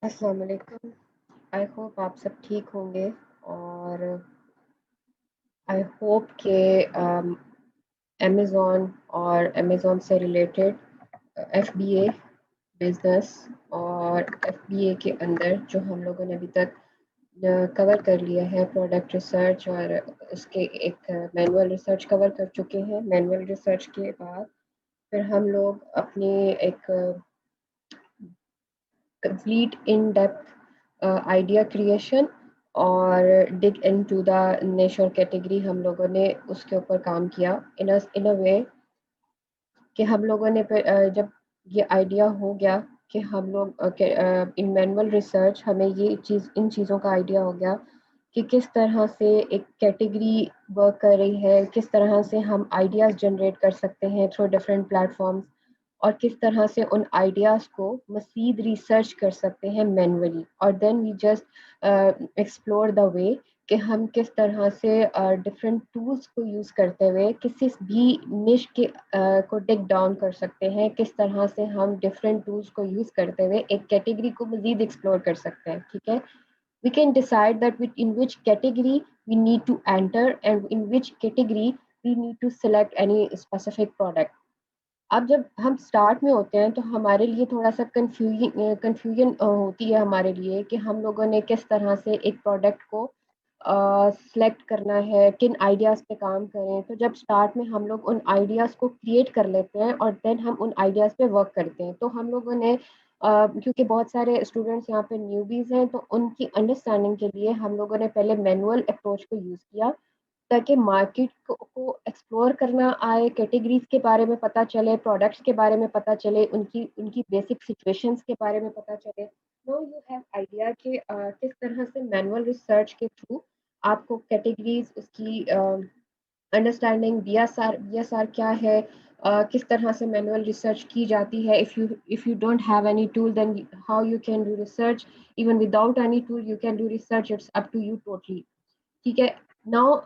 अस्सलाम वालेकुम। I hope आप सब ठीक होंगे और आई होप कि अमेज़ॉन और अमेज़ॉन से रिलेटेड एफबीए बिजनेस और एफबीए के अंदर जो हम लोगों ने अभी तक कवर कर लिया है प्रोडक्ट रिसर्च और उसके एक मैनुअल रिसर्च कवर कर चुके हैं। मैनुअल रिसर्च के बाद फिर हम लोग अपने एक complete in depth idea creation और डिग इनटू द निश और कैटेगरी हम लोगों ने उसके ऊपर काम किया इन अ वे कि हम लोगों ने जब ये आइडिया हो गया कि हम लोग इन मैनुअल रिसर्च हमें ये चीज़ इन चीज़ों का आइडिया हो गया कि किस तरह से एक कैटेगरी वर्क कर रही है, किस तरह से हम आइडियाज़ जनरेट कर सकते हैं थ्रू डिफरेंट प्लेटफॉर्म्स और किस तरह से उन आइडियाज़ को मज़ीद रिसर्च कर सकते हैं मैनुअली और then we just explore the way कि हम किस तरह से डिफरेंट टूल्स को यूज़ करते हुए किसी भी निश के को टिक डाउन कर सकते हैं, किस तरह से हम डिफरेंट टूल्स को यूज़ करते हुए एक कैटेगरी को मज़ीद एक्सप्लोर कर सकते हैं। ठीक है, we can decide that in which category we need to enter and in which category we need to select any specific product. अब जब हम स्टार्ट में होते हैं तो हमारे लिए थोड़ा सा कन्फ्यूजन होती है हमारे लिए कि हम लोगों ने किस तरह से एक प्रोडक्ट को सेलेक्ट करना है, किन आइडियाज़ पे काम करें। तो जब स्टार्ट में हम लोग उन आइडियाज़ को क्रिएट कर लेते हैं और देन हम उन आइडियाज़ पे वर्क करते हैं। तो हम लोगों ने क्योंकि बहुत सारे स्टूडेंट्स यहाँ पे न्यूबीज़ हैं तो उनकी अंडरस्टैंडिंग के लिए हम लोगों ने पहले मैनुअल अप्रोच को यूज़ किया ताकि मार्केट को एक्सप्लोर करना आए, कैटेगरीज़ के बारे में पता चले, प्रोडक्ट्स के बारे में पता चले, उनकी उनकी बेसिक सिचुएशंस के बारे में पता चले। नाउ यू हैव आइडिया कि किस तरह से मैनुअल रिसर्च के थ्रू आपको कैटेगरीज़ उसकी अंडरस्टैंडिंग बीएसआर क्या है, किस तरह से मैनुअल रिसर्च की जाती है। If you don't have any tool then how you can do research, even without any tool you can do research, it's up to you totally. ठीक है, now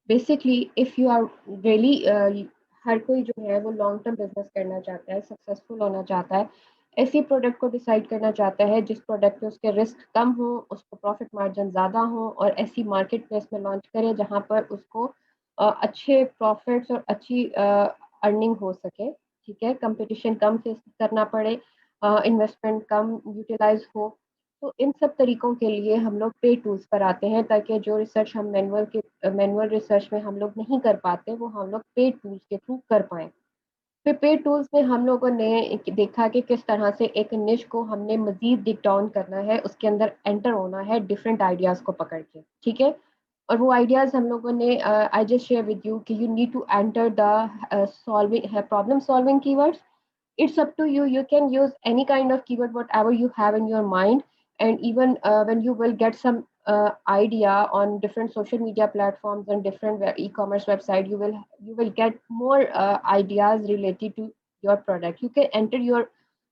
basically if you are really हर कोई जो है वो long term business करना चाहता है, सक्सेसफुल होना चाहता है, ऐसी प्रोडक्ट को डिसाइड करना चाहता है जिस प्रोडक्ट पे उसके रिस्क कम हो, उसको प्रॉफिट मार्जिन ज़्यादा हो और ऐसी मार्केट प्लेस में लॉन्च करे जहाँ पर उसको अच्छे प्रॉफिट्स और अच्छी अर्निंग हो सके। ठीक है, कंपटीशन कम फेस करना पड़े, इन्वेस्टमेंट कम यूटिलाइज हो। तो इन सब तरीकों के लिए हम लोग पे टूल्स पर आते हैं ताकि जो रिसर्च हम मैनुअल रिसर्च में हम लोग नहीं कर पाते वो हम लोग पे टूल्स के थ्रू कर पाएँ। फिर पे टूल्स में हम लोगों ने देखा कि किस तरह से एक निश को हमने मज़ीद डिग डाउन करना है, उसके अंदर एंटर होना है डिफरेंट आइडियाज़ को पकड़ के, ठीक है? और वो आइडियाज़ हम लोगों ने I just share with you कि you need to enter the solving problem solving keywords. It's up to you. You can use any kind of keyword, whatever you have in your mind. And even when you will get some idea on different social media platforms and different e-commerce website, you will get more ideas related to your product. You can enter your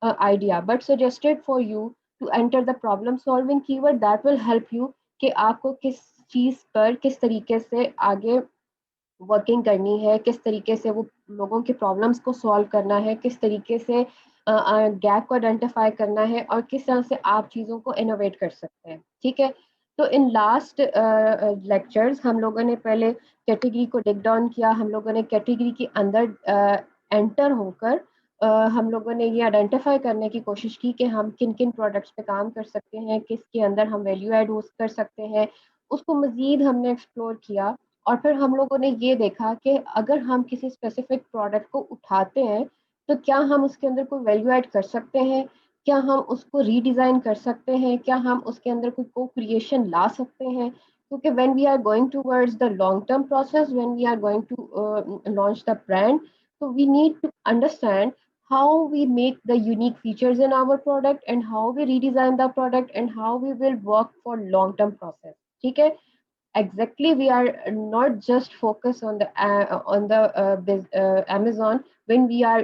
idea, but suggested for you to enter the problem solving keyword that will help you कि आपको किस चीज पर किस तरीके से आगे working करनी है, किस तरीके से वो लोगों के प्रॉब्लम्स को सॉल्व करना है, किस तरीके से गैप को आइडेंटिफाई करना है और किस तरह से आप चीज़ों को इनोवेट कर सकते हैं। ठीक है, तो इन लास्ट लेक्चर्स हम लोगों ने पहले कैटेगरी को डिग डाउन किया, हम लोगों ने कैटेगरी के अंदर एंटर होकर हम लोगों ने ये आइडेंटिफाई करने की कोशिश की कि हम किन किन प्रोडक्ट्स पे काम कर सकते हैं, किसके अंदर हम वैल्यू ऐड कर सकते हैं, उसको मज़ीद हमने एक्सप्लोर किया। और फिर हम लोगों ने ये देखा कि अगर हम किसी स्पेसिफिक प्रोडक्ट को उठाते हैं तो क्या हम उसके अंदर कोई वैल्यू ऐड कर सकते हैं, क्या हम उसको रीडिज़ाइन कर सकते हैं, क्या हम उसके अंदर कोई को क्रिएशन ला सकते हैं। क्योंकि when we are going towards the long term process, when we are going to launch the brand, so we need to understand how we make the unique features in our product and how we redesign the product and how we will work for long term process. ठीक है, exactly, we are not just focused on the Amazon when we are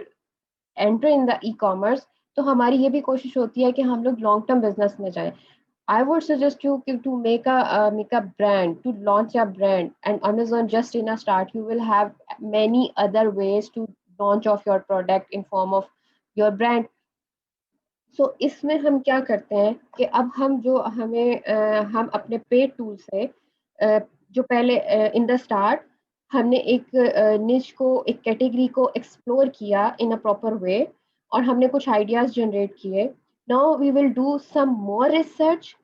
entering the e-commerce। तो हमारी ये भी कोशिश होती है कि हम लोग लॉन्ग टर्म बिजनेस में जाएं। I would suggest you to make a brand, to launch a brand, and Amazon just in a start. You will have many other ways to launch of your product in form of your brand, सो इसमें हम क्या करते हैं कि अब हम जो हम अपने पेड टूल से जो पहले इन द स्टार्ट हमने एक निश को, एक कैटेगरी को एक्सप्लोर किया इन अ प्रॉपर वे और हमने कुछ आइडियाज जनरेट किए। Now we will do some more research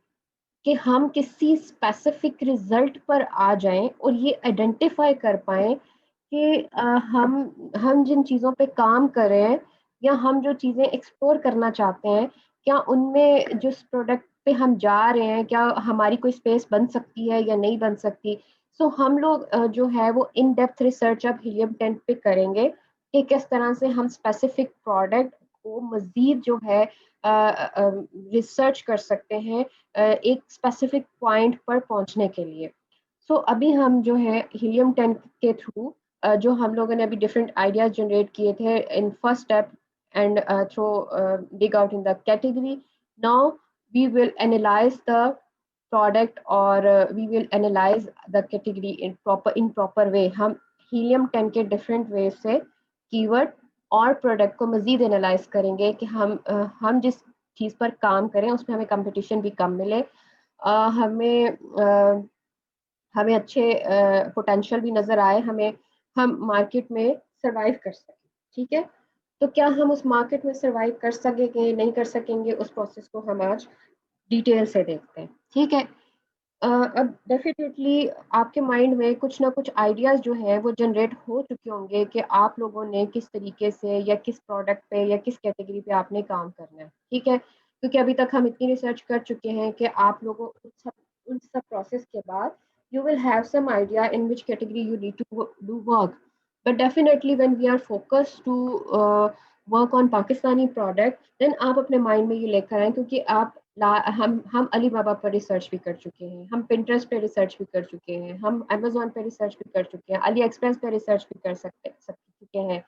कि हम किसी स्पेसिफिक रिजल्ट पर आ जाएं और ये आइडेंटिफाई कर पाएं कि हम जिन चीज़ों पे काम कर रहे हैं या हम जो चीज़ें एक्सप्लोर करना चाहते हैं, क्या उनमें जिस प्रोडक्ट पे हम जा रहे हैं, क्या हमारी कोई स्पेस बन सकती है या नहीं बन सकती। सो हम लोग जो है वो इन डेप्थ रिसर्च अब हीलियम 10 पे करेंगे कि किस तरह से हम स्पेसिफिक प्रोडक्ट को मज़ीद जो है रिसर्च कर सकते हैं एक स्पेसिफिक पॉइंट पर पहुंचने के लिए। सो अभी हम जो है हीलियम 10 के थ्रू जो हम लोगों ने अभी डिफरेंट आइडियाज जनरेट किए थे in first step and through dig out in the category. Now we will analyze the product or we will analyze the category in proper way. हम हीलियम 10 के डिफरेंट वे से keyword और product को मजीद analyse करेंगे कि हम जिस चीज़ पर काम करें उसमें हमें कंपटीशन भी कम मिले, हमें हमें अच्छे पोटेंशियल भी नज़र आए, हम मार्केट में सरवाइव कर सकें। ठीक है, तो क्या हम उस मार्केट में सरवाइव कर सकेंगे नहीं कर सकेंगे, उस प्रोसेस को हम आज डिटेल से देखते हैं। ठीक है, अब डेफिनेटली आपके माइंड में कुछ ना कुछ आइडियाज जो है वो जनरेट हो चुके होंगे कि आप लोगों ने किस तरीके से या किस प्रोडक्ट पे या किस कैटेगरी पे आपने काम करना है। ठीक है, क्योंकि अभी तक हम इतनी रिसर्च कर चुके हैं कि आप लोगों उन सब प्रोसेस के बाद you will have some idea in which category you need to do work, but definitely when we are focused to work on Pakistani product, then आप अपने माइंड में ये लेकर आए, क्योंकि हम अली बाबा पर रिसर्च भी कर चुके हैं, हम पिंटरेस्ट पे रिसर्च भी कर चुके हैं, हम अमेजोन पे रिसर्च भी कर चुके हैं, अली एक्सप्रेस पे रिसर्च भी कर चुके हैं,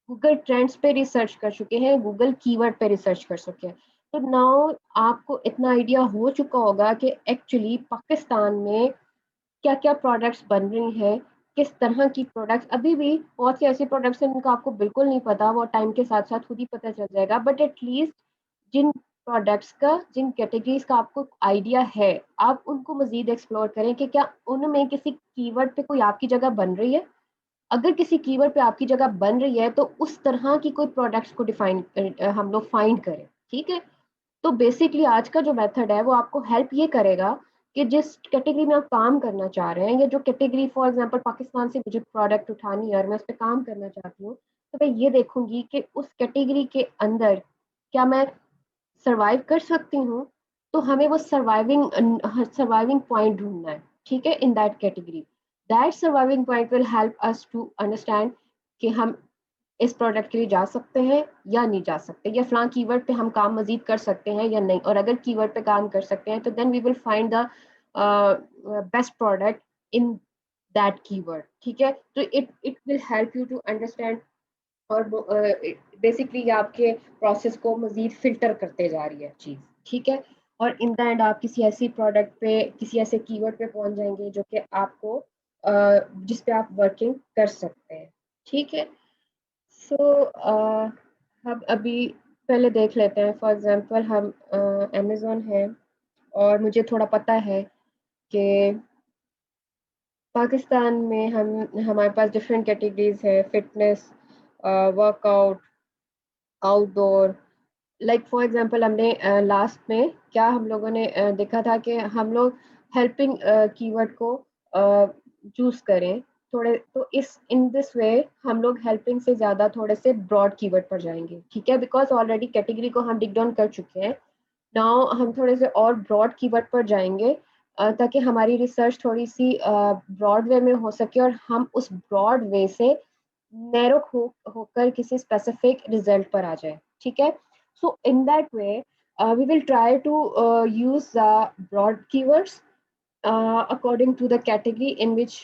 गूगल ट्रेंड्स पे रिसर्च कर चुके हैं, गूगल कीवर्ड पे रिसर्च कर चुके हैं। तो नाउ आपको इतना आइडिया हो चुका होगा कि एक्चुअली पाकिस्तान में क्या क्या प्रोडक्ट्स बन रही हैं, किस तरह की प्रोडक्ट्स। अभी भी बहुत सी ऐसी प्रोडक्ट्स हैं जिनका आपको बिल्कुल नहीं पता, वो टाइम के साथ साथ खुद ही पता चल जाएगा, बट एटलीस्ट जिन प्रोडक्ट्स का, जिन कैटेगरीज का आपको आइडिया है, आप उनको मजीद एक्सप्लोर करें कि क्या उनमें किसी कीवर्ड पे कोई आपकी जगह बन रही है। अगर किसी कीवर्ड पे आपकी जगह बन रही है तो उस तरह की कोई प्रोडक्ट्स को डिफाइन हम लोग फाइंड करें। ठीक है, तो बेसिकली आज का जो मेथड है वो आपको हेल्प ये करेगा कि जिस कैटेगरी में आप काम करना चाह रहे हैं, या जो कैटेगरी फॉर एग्जांपल पाकिस्तान से मुझे प्रोडक्ट उठानी है और मैं उस पर काम करना चाहती हूँ, तो मैं ये देखूंगी कि उस कैटेगरी के अंदर क्या मैं सरवाइव कर सकती हूँ। तो हमें वो सर्वाइविंग पॉइंट ढूंढना है। ठीक है, in that category, that surviving point will help us to understand कि हम इस प्रोडक्ट के लिए जा सकते हैं या नहीं जा सकते, या फलां कीवर्ड पे हम काम मजीद कर सकते हैं या नहीं, और अगर कीवर्ड पे काम कर सकते हैं तो then we will find the best product in that keyword. ठीक है, तो it will help you to understand, और बेसिकली ये आपके प्रोसेस को मजीद फिल्टर करते जा रही है चीज़। ठीक है, और इन द एंड आप किसी ऐसी प्रोडक्ट पे, किसी ऐसे कीवर्ड पे पहुंच जाएंगे जो कि आपको जिस पे आप वर्किंग कर सकते हैं। ठीक है, सो हम अभी पहले देख लेते हैं, फॉर एग्जांपल हम अमेज़न है और मुझे थोड़ा पता है कि पाकिस्तान में हम हमारे पास डिफरेंट कैटेगरीज है, fitness, workout, outdoor. Like for example हमने लास्ट में क्या हम लोगों ने देखा था कि हम लोग हेल्पिंग कीवर्ड को चूज करें थोड़े, तो इस इन दिस वे हम लोग हेल्पिंग से ज़्यादा थोड़े से ब्रॉड कीवर्ड पर जाएंगे। ठीक है, बिकॉज ऑलरेडी कैटेगरी को हम डिग डाउन कर चुके हैं। नाउ हम थोड़े से और ब्रॉड कीवर्ड पर जाएंगे ताकि हमारी रिसर्च थोड़ी सी ब्रॉड वे में हो सके और हम उस ब्रॉड वे से नैरो होकर किसी स्पेसिफिक रिजल्ट पर आ जाए। ठीक है, so in that way we will try to use the broad keywords according to the category in which,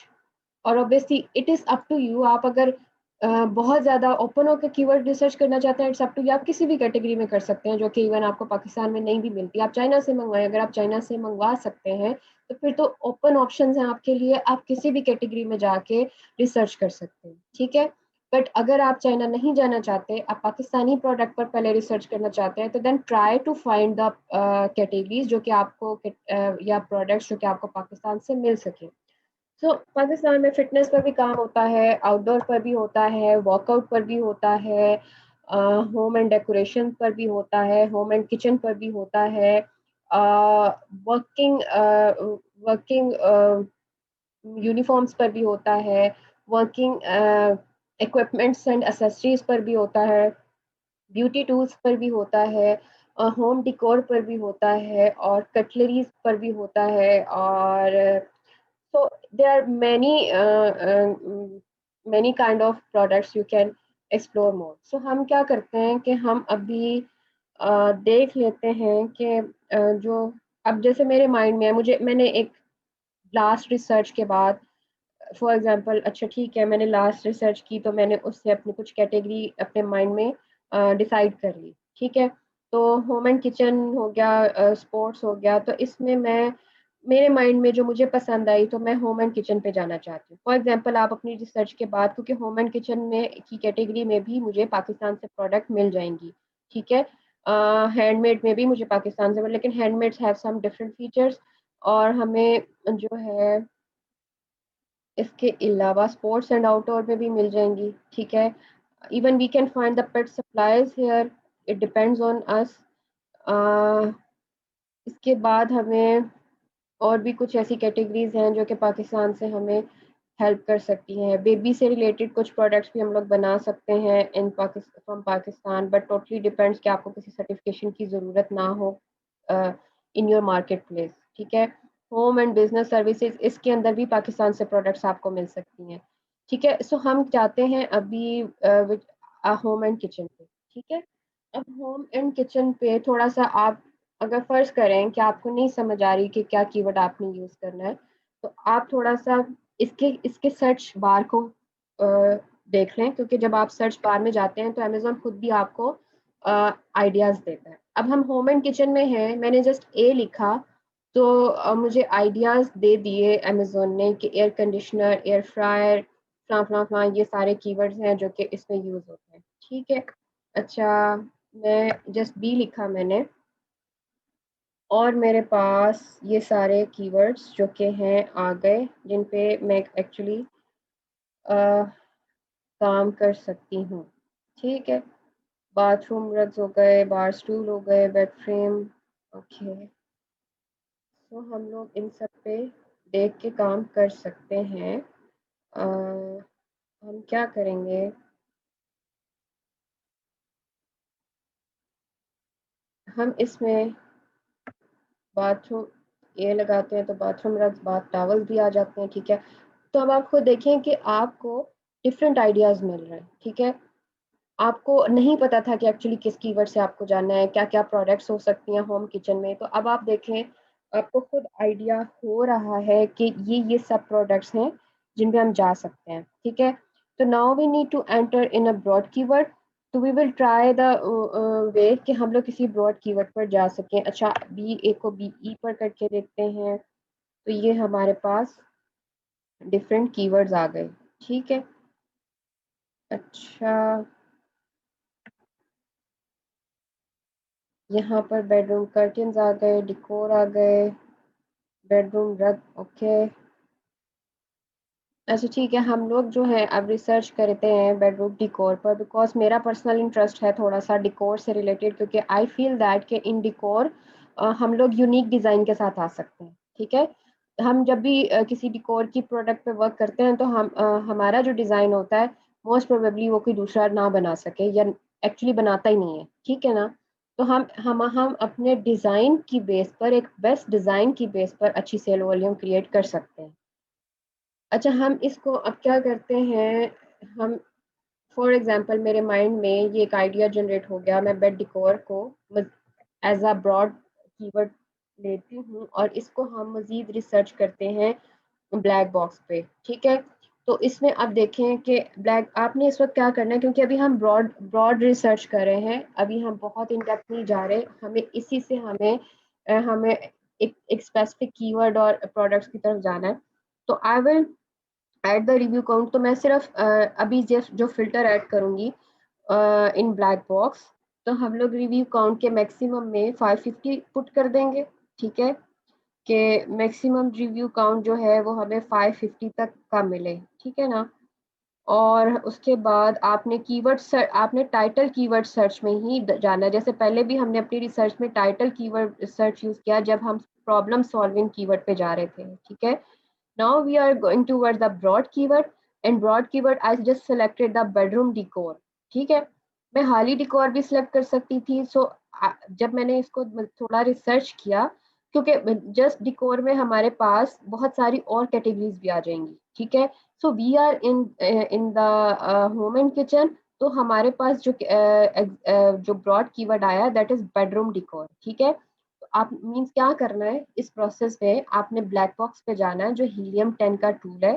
और obviously it is up to you, आप अगर बहुत ज़्यादा ओपन होकर कीवर्ड रिसर्च करना चाहते हैं, इट्स अप टू यू, आप किसी भी कैटेगरी में कर सकते हैं जो कि इवन आपको पाकिस्तान में नहीं भी मिलती। आप चाइना से मंगवाएं, अगर आप चाइना से मंगवा सकते हैं तो फिर तो ओपन ऑप्शंस हैं आपके लिए, आप किसी भी कैटेगरी में जाके रिसर्च कर सकते हैं। ठीक है, बट अगर आप चाइना नहीं जाना चाहते, आप पाकिस्तानी प्रोडक्ट पर पहले रिसर्च करना चाहते हैं, तो then try to find the categories जो कि आपको या प्रोडक्ट्स जो कि आपको पाकिस्तान से मिल सके। सो पाकिस्तान में फिटनेस पर भी काम होता है, आउटडोर पर भी होता है, वर्कआउट पर भी होता है, होम एंड डेकोरेशन पर भी होता है, होम एंड किचन पर भी होता है, वर्किंग वर्किंग यूनिफॉर्म्स पर भी होता है, वर्किंग इक्विपमेंट्स एंड एसेसरीज पर भी होता है, ब्यूटी टूल्स पर भी होता है, होम डिकोर पर भी होता है, और कटलरीज पर भी होता है, और so there are many kind of products you can explore more. So हम क्या करते हैं कि हम अभी देख लेते हैं कि जो अब जैसे मेरे माइंड में है, मैंने एक लास्ट रिसर्च के बाद, फॉर एग्जांपल, अच्छा ठीक है, मैंने लास्ट रिसर्च की तो मैंने उससे अपनी कुछ कैटेगरी अपने माइंड में डिसाइड कर ली, ठीक है। तो होम एंड किचन हो गया, स्पोर्ट्स हो गया, तो इसमें मैं मेरे माइंड में जो मुझे पसंद आई तो मैं होम एंड किचन पे जाना चाहती हूँ। फॉर एग्जांपल, आप अपनी रिसर्च के बाद, क्योंकि होम एंड किचन में की कैटेगरी में भी मुझे पाकिस्तान से प्रोडक्ट मिल जाएंगी, ठीक है। हैंडमेड में भी मुझे पाकिस्तान से, लेकिन handmades have some different features, और हमें जो है इसके अलावा स्पोर्ट्स एंड आउटडोर में भी मिल जाएंगी, ठीक है। Even we can find the pet supplies here, it depends on us. इसके बाद हमें और भी कुछ ऐसी कैटेगरीज हैं जो कि पाकिस्तान से हमें हेल्प कर सकती हैं। बेबी से रिलेटेड कुछ प्रोडक्ट्स भी हम लोग बना सकते हैं in Pakistan from Pakistan, but totally depends कि आपको किसी सर्टिफिकेशन की ज़रूरत ना हो इन योर मार्केट प्लेस, ठीक है। होम एंड बिजनेस सर्विसेज, इसके अंदर भी पाकिस्तान से प्रोडक्ट्स आपको मिल सकती हैं, ठीक है। सो हम जाते हैं अभी होम एंड किचन पे, ठीक है। अब होम एंड किचन पे थोड़ा सा आप अगर फर्ज करें कि आपको नहीं समझ आ रही कि क्या कीवर्ड आपने यूज करना है, तो आप थोड़ा सा इसके इसके सर्च बार को देख लें, क्योंकि जब आप सर्च बार में जाते हैं तो अमेजोन खुद भी आपको आइडियाज देता है। अब हम होम एंड किचन में हैं, मैंने जस्ट ए लिखा, तो मुझे आइडियाज दे दिए अमेजोन ने कि एयर कंडीशनर, एयर फ्रायर, फला ये सारे कीवर्ड्स हैं जो कि इसमें यूज होते हैं, ठीक है। अच्छा, मैं जस्ट बी लिखा मैंने, और मेरे पास ये सारे कीवर्ड्स जो कि हैं आ गए, जिन पे मैं एक्चुअली काम कर सकती हूँ, ठीक है। बाथरूम रग्स हो गए, बार स्टूल हो गए, बेड फ्रेम, ओके। तो हम लोग इन सब पे देख के काम कर सकते हैं। हम क्या करेंगे, हम इसमें बाथरूम ये लगाते हैं तो बाथरूम रग्स, बाथ टॉवल्स भी आ जाते हैं, ठीक है। तो अब आप खुद देखें कि आपको डिफरेंट आइडियाज़ मिल रहे हैं, ठीक है। आपको नहीं पता था कि एक्चुअली किस कीवर्ड से आपको जानना है, क्या क्या प्रोडक्ट्स हो सकती हैं होम किचन में, तो अब आप देखें, आपको खुद आइडिया हो रहा है कि ये सब प्रोडक्ट्स हैं जिन पे हम जा सकते हैं, ठीक है। तो now we need to enter in a broad keyword. तो we will try the way कि हम लोग किसी ब्रॉड कीवर्ड पर जा सकें। अच्छा, बी ए को बी ई पर करके देखते हैं, तो ये हमारे पास डिफरेंट कीवर्ड्स आ गए, ठीक है। अच्छा, यहाँ पर बेडरूम कर्टन्स आ गए, डिकोर आ गए, बेडरूम रग, ओके। अच्छा ठीक है, हम लोग जो है अब रिसर्च करते हैं बेडरूम डिकोर पर, बिकॉज मेरा पर्सनल इंटरेस्ट है थोड़ा सा डिकोर से रिलेटेड, क्योंकि आई फील दैट कि इन डिकोर हम लोग यूनिक डिज़ाइन के साथ आ सकते हैं, ठीक है। हम जब भी किसी डिकोर की प्रोडक्ट पे वर्क करते हैं तो हमारा जो डिज़ाइन होता है, मोस्ट प्रोबेबली वो कोई दूसरा ना बना सके, या एक्चुअली बनाता ही नहीं है, ठीक है ना। तो हम अपने डिज़ाइन की बेस पर, एक बेस्ट डिज़ाइन की बेस पर अच्छी सेल वॉल्यूम क्रिएट कर सकते हैं। अच्छा, हम इसको अब क्या करते हैं, हम फॉर एग्जांपल मेरे माइंड में ये एक आइडिया जनरेट हो गया, मैं बेड डिकोर को एज अ ब्रॉड कीवर्ड लेती हूँ और इसको हम मज़ीद रिसर्च करते हैं ब्लैक बॉक्स पे, ठीक है। तो इसमें आप देखें कि ब्लैक, आपने इस वक्त क्या करना है, क्योंकि अभी हम ब्रॉड ब्रॉड रिसर्च कर रहे हैं, अभी हम बहुत इन डेप्थ नहीं जा रहे, हमें इसी से हमें एक स्पेसिफिक कीवर्ड और प्रोडक्ट्स की तरफ जाना है। तो I will add the review count, तो मैं सिर्फ अभी जो फिल्टर ऐड करूंगी इन ब्लैक बॉक्स, तो हम लोग रिव्यू काउंट के मैक्सिमम में 550 पुट कर देंगे। ठीक है, कि मैक्सिमम रिव्यू काउंट जो है वो हमें 550 तक का मिले। ठीक है ना। और उसके बाद आपने आपने टाइटल कीवर्ड सर्च में ही जाना है। जैसे पहले भी हमने अपनी रिसर्च में टाइटल कीवर्ड सर्च यूज किया जब हम प्रॉब्लम सॉल्विंग कीवर्ड पे जा रहे थे। ठीक है। Now we are going towards the broad keyword. And broad keyword I just selected the bedroom decor. ठीक है, मैं हाली डिकोर भी सिलेक्ट कर सकती थी। जब मैंने इसको थोड़ा रिसर्च किया, क्योंकि जस्ट डिकोर में हमारे पास बहुत सारी और कैटेगरीज भी आ जाएंगी। ठीक है, so we are in the home and kitchen, तो हमारे पास जो ब्रॉड कीवर्ड आया दैट इज बेडरूम डिकोर। ठीक है, आप मीन्स क्या करना है इस प्रोसेस में, आपने ब्लैक बॉक्स पे जाना है, जो हीलियम 10 का टूल है।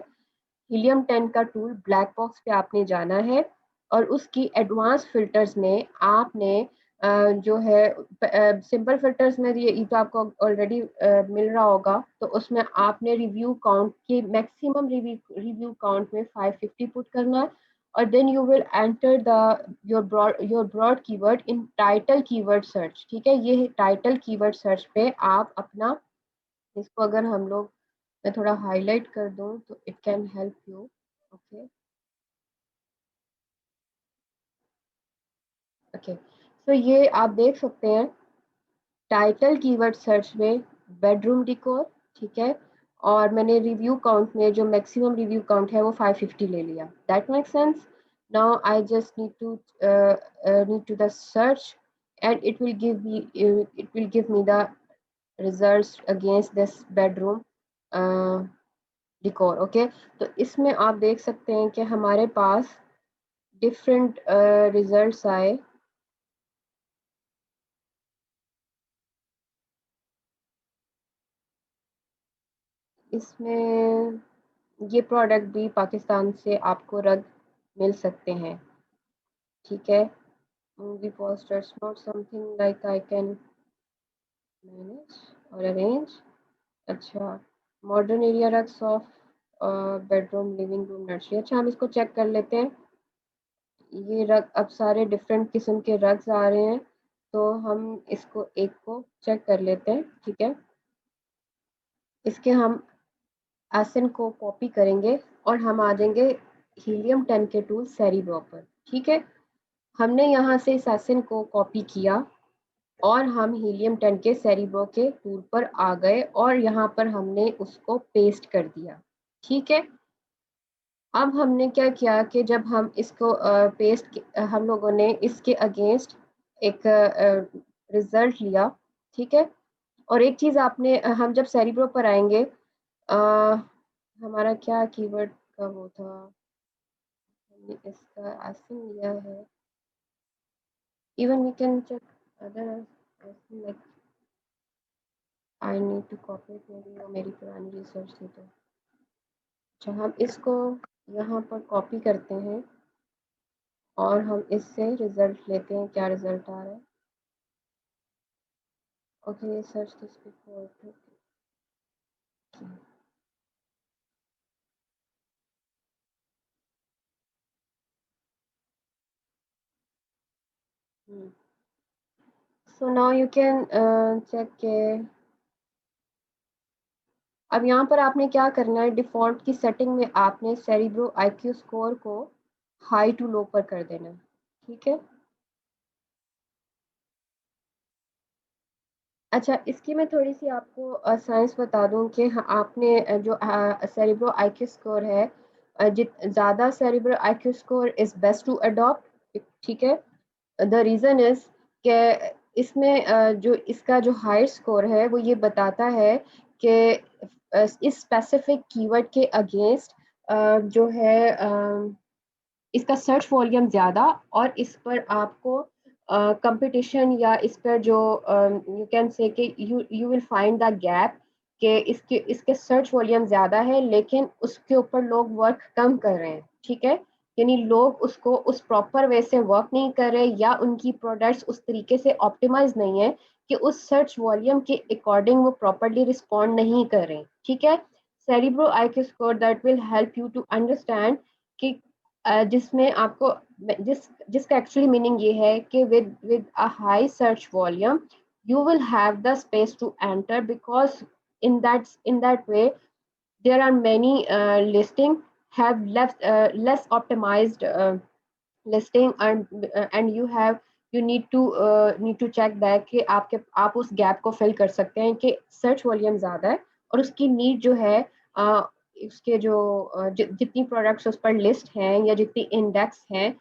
हीलियम 10 का टूल ब्लैक बॉक्स पे आपने जाना है, और उसकी एडवांस फिल्टर्स में आपने जो है सिंपल फिल्टर्स में ये तो आपको ऑलरेडी मिल रहा होगा, तो उसमें आपने रिव्यू काउंट के मैक्सिमम रिव्यू काउंट में 550 पुट करना है। और then you will enter the your broad keyword in title keyword search. ठीक है, ये टाइटल कीवर्ड सर्च पे आप अपना, इसको अगर हम लोग, मैं थोड़ा हाईलाइट कर दूं तो it can help you. Okay, okay, तो ये आप देख सकते हैं टाइटल कीवर्ड सर्च में बेडरूम डिकोर। ठीक है, और मैंने रिव्यू काउंट में जो मैक्सिमम रिव्यू काउंट है वो 550 ले लिया। That make sense. Now I just need to the search, and it will give me the results against this bedroom decor. Okay, तो इसमें आप देख सकते हैं कि हमारे पास डिफरेंट रिजल्ट्स आए। इसमें ये प्रोडक्ट भी पाकिस्तान से आपको रद्द मिल सकते हैं। ठीक है, movie posters not something like I can manage और अरेंज। अच्छा, modern area rugs of bedroom living room nursery. अच्छा, हम इसको चेक कर लेते हैं। ये रग, अब सारे डिफरेंट किस्म के रग्स आ रहे हैं, तो हम इसको एक को चेक कर लेते हैं। ठीक है, इसके हम एसन को कॉपी करेंगे और हम आ जाएंगे हीलियम 10 के टूल सेरिब्रो पर। ठीक है, हमने यहाँ से इस एसन को कॉपी किया और हम हीलियम 10 के सेरिब्रो के टूल पर आ गए और यहाँ पर हमने उसको पेस्ट कर दिया। ठीक है, अब हमने क्या किया कि जब हम इसको हम लोगों ने इसके अगेंस्ट एक रिजल्ट लिया। ठीक है, और एक चीज आपने हम जब सेरिब्रो पर आएंगे, अ, हमारा क्या कीवर्ड का वो था, हमने इसका आसन लिया है। Even we can check other आसन, like I need to copy, मेरी वो मेरी पुरानी रिसर्च थी तो। अच्छा, हम इसको यहाँ पर कॉपी करते हैं और हम इससे रिजल्ट लेते हैं, क्या रिजल्ट आ रहा है। Okay, search this before. So now you can check. अब यहाँ पर आपने क्या करना है, डिफ़ॉल्ट की सेटिंग में आपने सेरिब्रो आईक्यू स्कोर को हाई टू लो पर कर देना है। ठीक है, अच्छा, इसकी मैं थोड़ी सी आपको साइंस बता दूं कि आपने जो सेरिब्रो आईक्यू स्कोर है, जित ज़्यादा Cerebro IQ score is best to adopt. ठीक है, द रीज़न इज़ कि इसमें जो इसका जो हाई स्कोर है वो ये बताता है कि इस स्पेसिफिक कीवर्ड के अगेंस्ट जो है इसका सर्च वॉल्यूम ज़्यादा, और इस पर आपको कंपटीशन या इस पर जो यू कैन से कि you will find the gap, कि इसके इसके सर्च वॉल्यूम ज़्यादा है लेकिन उसके ऊपर लोग वर्क कम कर रहे हैं। ठीक है, यानी लोग उसको उस प्रॉपर वे से वर्क नहीं कर रहे, या उनकी प्रोडक्ट्स उस तरीके से ऑप्टिमाइज नहीं है कि उस सर्च वॉल्यूम के अकॉर्डिंग वो प्रॉपरली रिस्पॉन्ड नहीं कर रहे। ठीक है, Cerebro IQ score that will help you to understand कि जिसमें आपको जिसका एक्चुअली मीनिंग ये है कि with a high search volume you will have the space to enter, because in that way there are many listing have less optimized listing, and you need to check that कि आप उस gap को fill कर सकते हैं कि search volume ज़्यादा है और उसकी नीड जो है उसके जो जितनी प्रोडक्ट्स उस पर लिस्ट हैं या जितनी इंडेक्स हैं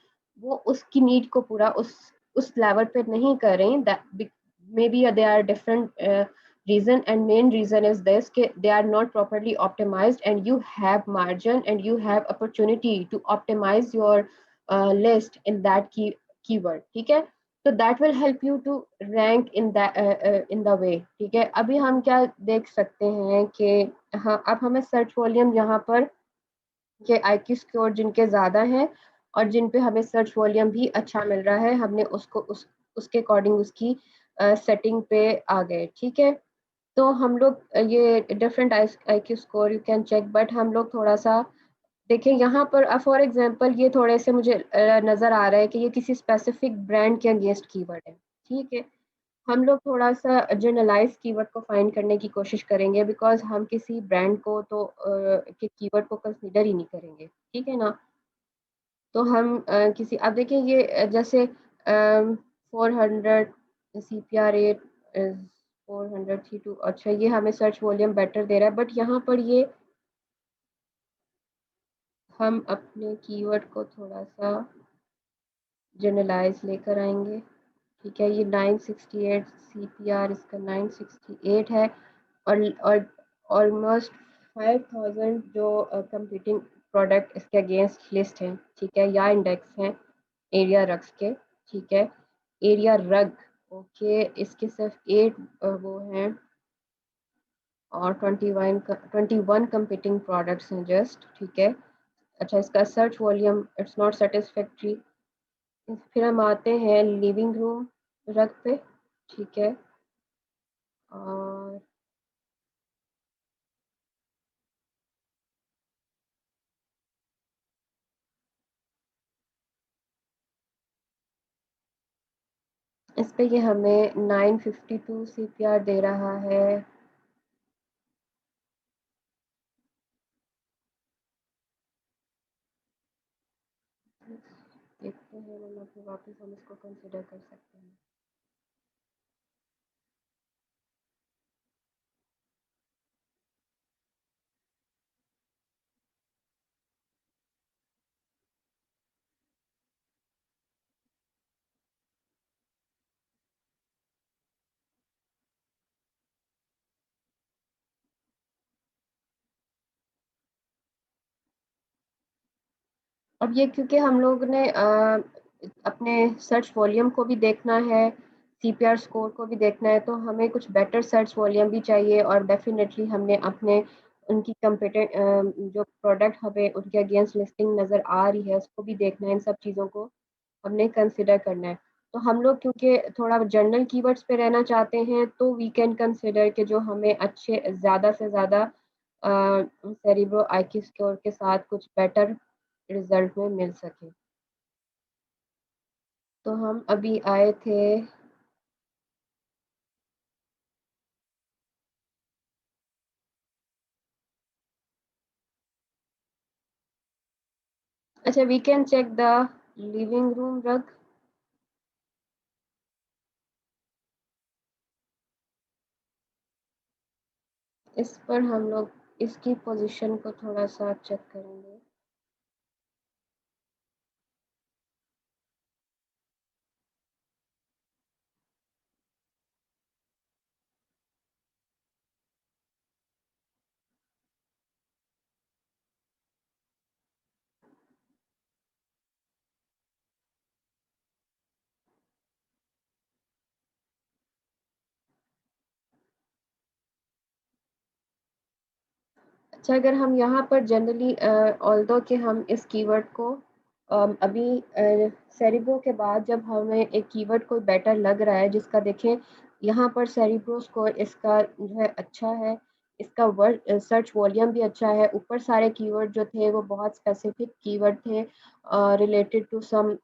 वो उसकी नीड को पूरा उस लेवल पे नहीं कर रही, that maybe they are different reason, and main reason is this they are not properly optimized, and you have margin and you have opportunity to optimize your list in that keyword, ठीक है। तो that will help you to rank in the way, ठीक है। अभी हम क्या देख सकते हैं कि हाँ अब हमें सर्च वॉल्यूम यहाँ पर के आईक्यू स्कोर जिनके ज़्यादा हैं और जिन पे हमें सर्च वॉल्यूम भी अच्छा मिल रहा है, हमने उसके अकॉर्डिंग उसकी सेटिंग पे आ गए, ठीक है। तो हम लोग ये different IQ score you can check, but हम लोग थोड़ा सा देखिए यहाँ पर फॉर एग्जांपल ये थोड़े से मुझे नज़र आ रहा है कि ये किसी स्पेसिफिक ब्रांड के अगेंस्ट कीवर्ड है, ठीक है। हम लोग थोड़ा सा जनरलाइज कीवर्ड को फाइंड करने की कोशिश करेंगे, बिकॉज हम किसी ब्रांड को तो के कीवर्ड को कंसीडर ही नहीं करेंगे, ठीक है ना। तो हम किसी अब देखिए ये जैसे 400 CPR 8 432, अच्छा ये हमें सर्च वॉल्यूम बेटर दे रहा है, बट यहाँ पर ये हम अपने कीवर्ड को थोड़ा सा जनरलाइज लेकर आएंगे, ठीक है। ये 968 CPR इसका 968 है और ऑलमोस्ट 5000 जो कंपीटिंग प्रोडक्ट इसके अगेंस्ट लिस्ट हैं, ठीक है, या इंडेक्स हैं एरिया रग्स के, ठीक है। एरिया रग ओके इसके सिर्फ 8 वो हैं और 21 कंपीटिंग प्रोडक्ट्स हैं जस्ट, ठीक है। अच्छा इसका search volume it's not satisfactory. फिर हम आते हैं लिविंग रूम रग पे, ठीक है। और इस पे ये हमें 952 CPR दे रहा है। देखते हैं मतलब फिर वापस हम इसको कंसिडर कर सकते हैं। अब ये क्योंकि हम लोग ने अपने सर्च वॉल्यूम को भी देखना है, CPR स्कोर को भी देखना है, तो हमें कुछ बेटर सर्च वॉल्यूम भी चाहिए, और डेफिनेटली हमने अपने उनकी कम्पिटेंट जो प्रोडक्ट हमें उनके अगेंस्ट लिस्टिंग नज़र आ रही है उसको भी देखना है, इन सब चीज़ों को हमने कंसिडर करना है। तो हम लोग क्योंकि थोड़ा जनरल कीवर्ड्स पे रहना चाहते हैं, तो वी कैन कंसिडर कि जो हमें अच्छे ज़्यादा से ज़्यादा सेरिब्रो आईक्यू स्कोर के साथ कुछ बेटर रिजल्ट में मिल सके। तो हम अभी आए थे अच्छा we can check the living room rug. इस पर हम लोग इसकी पोजीशन को थोड़ा सा चेक करेंगे। अच्छा अगर हम यहाँ पर जनरली ऑल्दो कि हम इस कीवर्ड को अभी सेरिब्रो के बाद जब हमें एक कीवर्ड कोई बेटर लग रहा है जिसका देखें यहाँ पर सेरिब्रो स्कोर इसका जो है अच्छा है, इसका वर्ड सर्च वॉल्यूम भी अच्छा है। ऊपर सारे कीवर्ड जो थे वो बहुत स्पेसिफिक कीवर्ड थे, related to some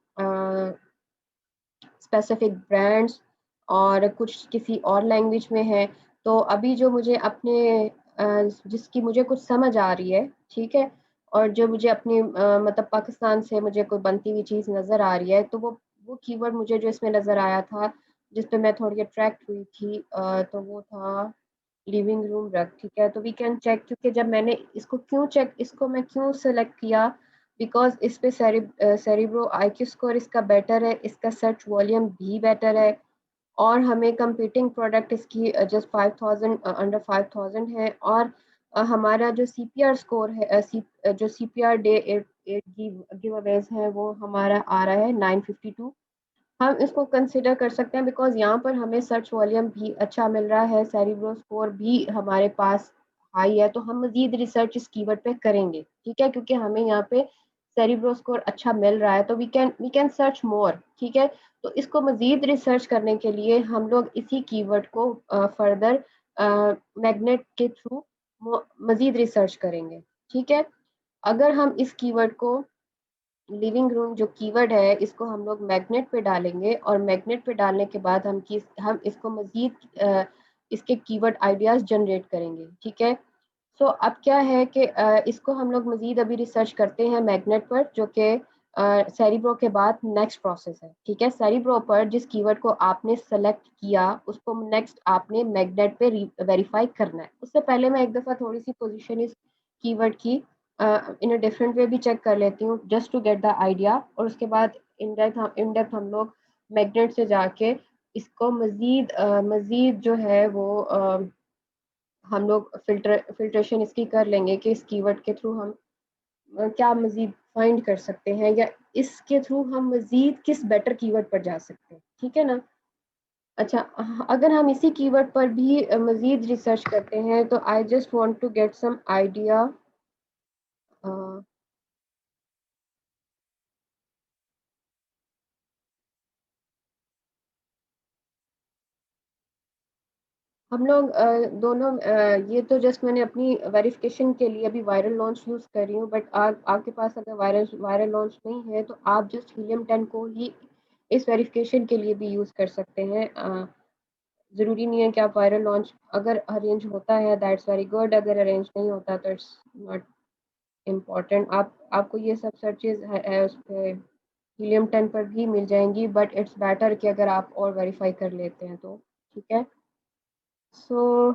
specific brands, और कुछ किसी और लैंग्वेज में है। तो अभी जो मुझे अपने जिसकी मुझे कुछ समझ आ रही है, ठीक है, और जो मुझे अपनी मतलब पाकिस्तान से मुझे कोई बनती हुई चीज़ नज़र आ रही है, तो वो कीवर्ड मुझे जो इसमें नज़र आया था, जिस पे मैं थोड़ी अट्रैक्ट हुई थी, तो वो था लिविंग रूम रग, ठीक है। तो वी कैन चेक, क्योंकि जब मैंने इसको मैं क्यों सेलेक्ट किया, बिकॉज इस पे सेरिब्रो आईक्यू स्कोर इसका बेटर है, इसका सर्च वॉल्यूम भी बेटर है, और हमें कंपीटिंग प्रोडक्ट इसकी जस्ट 5000 अंडर 5000 है, और हमारा जो सीपीआर स्कोर है, जो सीपीआर डे 8 गिव अवेज है, वो हमारा आ रहा है 952। हम इसको कंसिडर कर सकते हैं, बिकॉज यहाँ पर हमें सर्च वॉल्यूम भी अच्छा मिल रहा है, सेरिब्रो स्कोर भी हमारे पास हाई है, तो हम मजीद रिसर्च इस कीवर्ड पे करेंगे, ठीक है, क्योंकि हमें यहाँ पे सेरिब्रो स्कोर अच्छा मिल रहा है, तो वी कैन सर्च मोर, ठीक है। तो इसको मजीद रिसर्च करने के लिए हम लोग इसी कीवर्ड को फर्दर मैग्नेट के थ्रू मजीद रिसर्च करेंगे, ठीक है। अगर हम इस कीवर्ड को, लिविंग रूम जो कीवर्ड है, इसको हम लोग मैग्नेट पे डालेंगे, और मैग्नेट पे डालने के बाद हम इसको मजीद इसके कीवर्ड आइडियाज जनरेट करेंगे, ठीक है। सो अब क्या है कि इसको हम लोग मजीद अभी रिसर्च करते हैं मैग्नेट पर, जो कि सेरिब्रो के बाद नेक्स्ट प्रोसेस है, ठीक है। सेरिब्रो पर जिस कीवर्ड को आपने सेलेक्ट किया, उसको नेक्स्ट आपने मैग्नेट पे वेरीफाई करना है। उससे पहले मैं एक दफ़ा थोड़ी सी पोजीशन इस कीवर्ड की इन अ डिफरेंट वे भी चेक कर लेती हूँ, just to get the idea, और उसके बाद इन डेप्थ हम लोग मैग्नेट से जाके इसको मजीद जो है वो हम लोग फिल्ट्रेशन इसकी कर लेंगे कि इस कीवर्ड के थ्रू हम क्या मजीद फाइंड कर सकते हैं, या इसके थ्रू हम मजीद किस बेटर कीवर्ड पर जा सकते हैं, ठीक है ना। अच्छा, अगर हम इसी कीवर्ड पर भी मजीद रिसर्च करते हैं, तो I just want to get some idea. हम लोग दोनों ये तो जस्ट मैंने अपनी वेरिफिकेशन के लिए अभी वायरल लॉन्च यूज़ कर रही हूँ, बट आपके पास अगर वायरल वायरल लॉन्च नहीं है, तो आप जस्ट हीलियम 10 को ही इस वेरिफिकेशन के लिए भी यूज़ कर सकते हैं। ज़रूरी नहीं है कि आप वायरल लॉन्च, अगर अरेंज होता है दैट्स वेरी गुड, अगर अरेंज नहीं होता तो इट्स नॉट इम्पॉर्टेंट। आपको ये सब सर्चेज है उस पर हीलियम 10 पर भी मिल जाएंगी, बट इट्स बेटर कि अगर आप और वेरीफाई कर लेते हैं तो, ठीक है। सो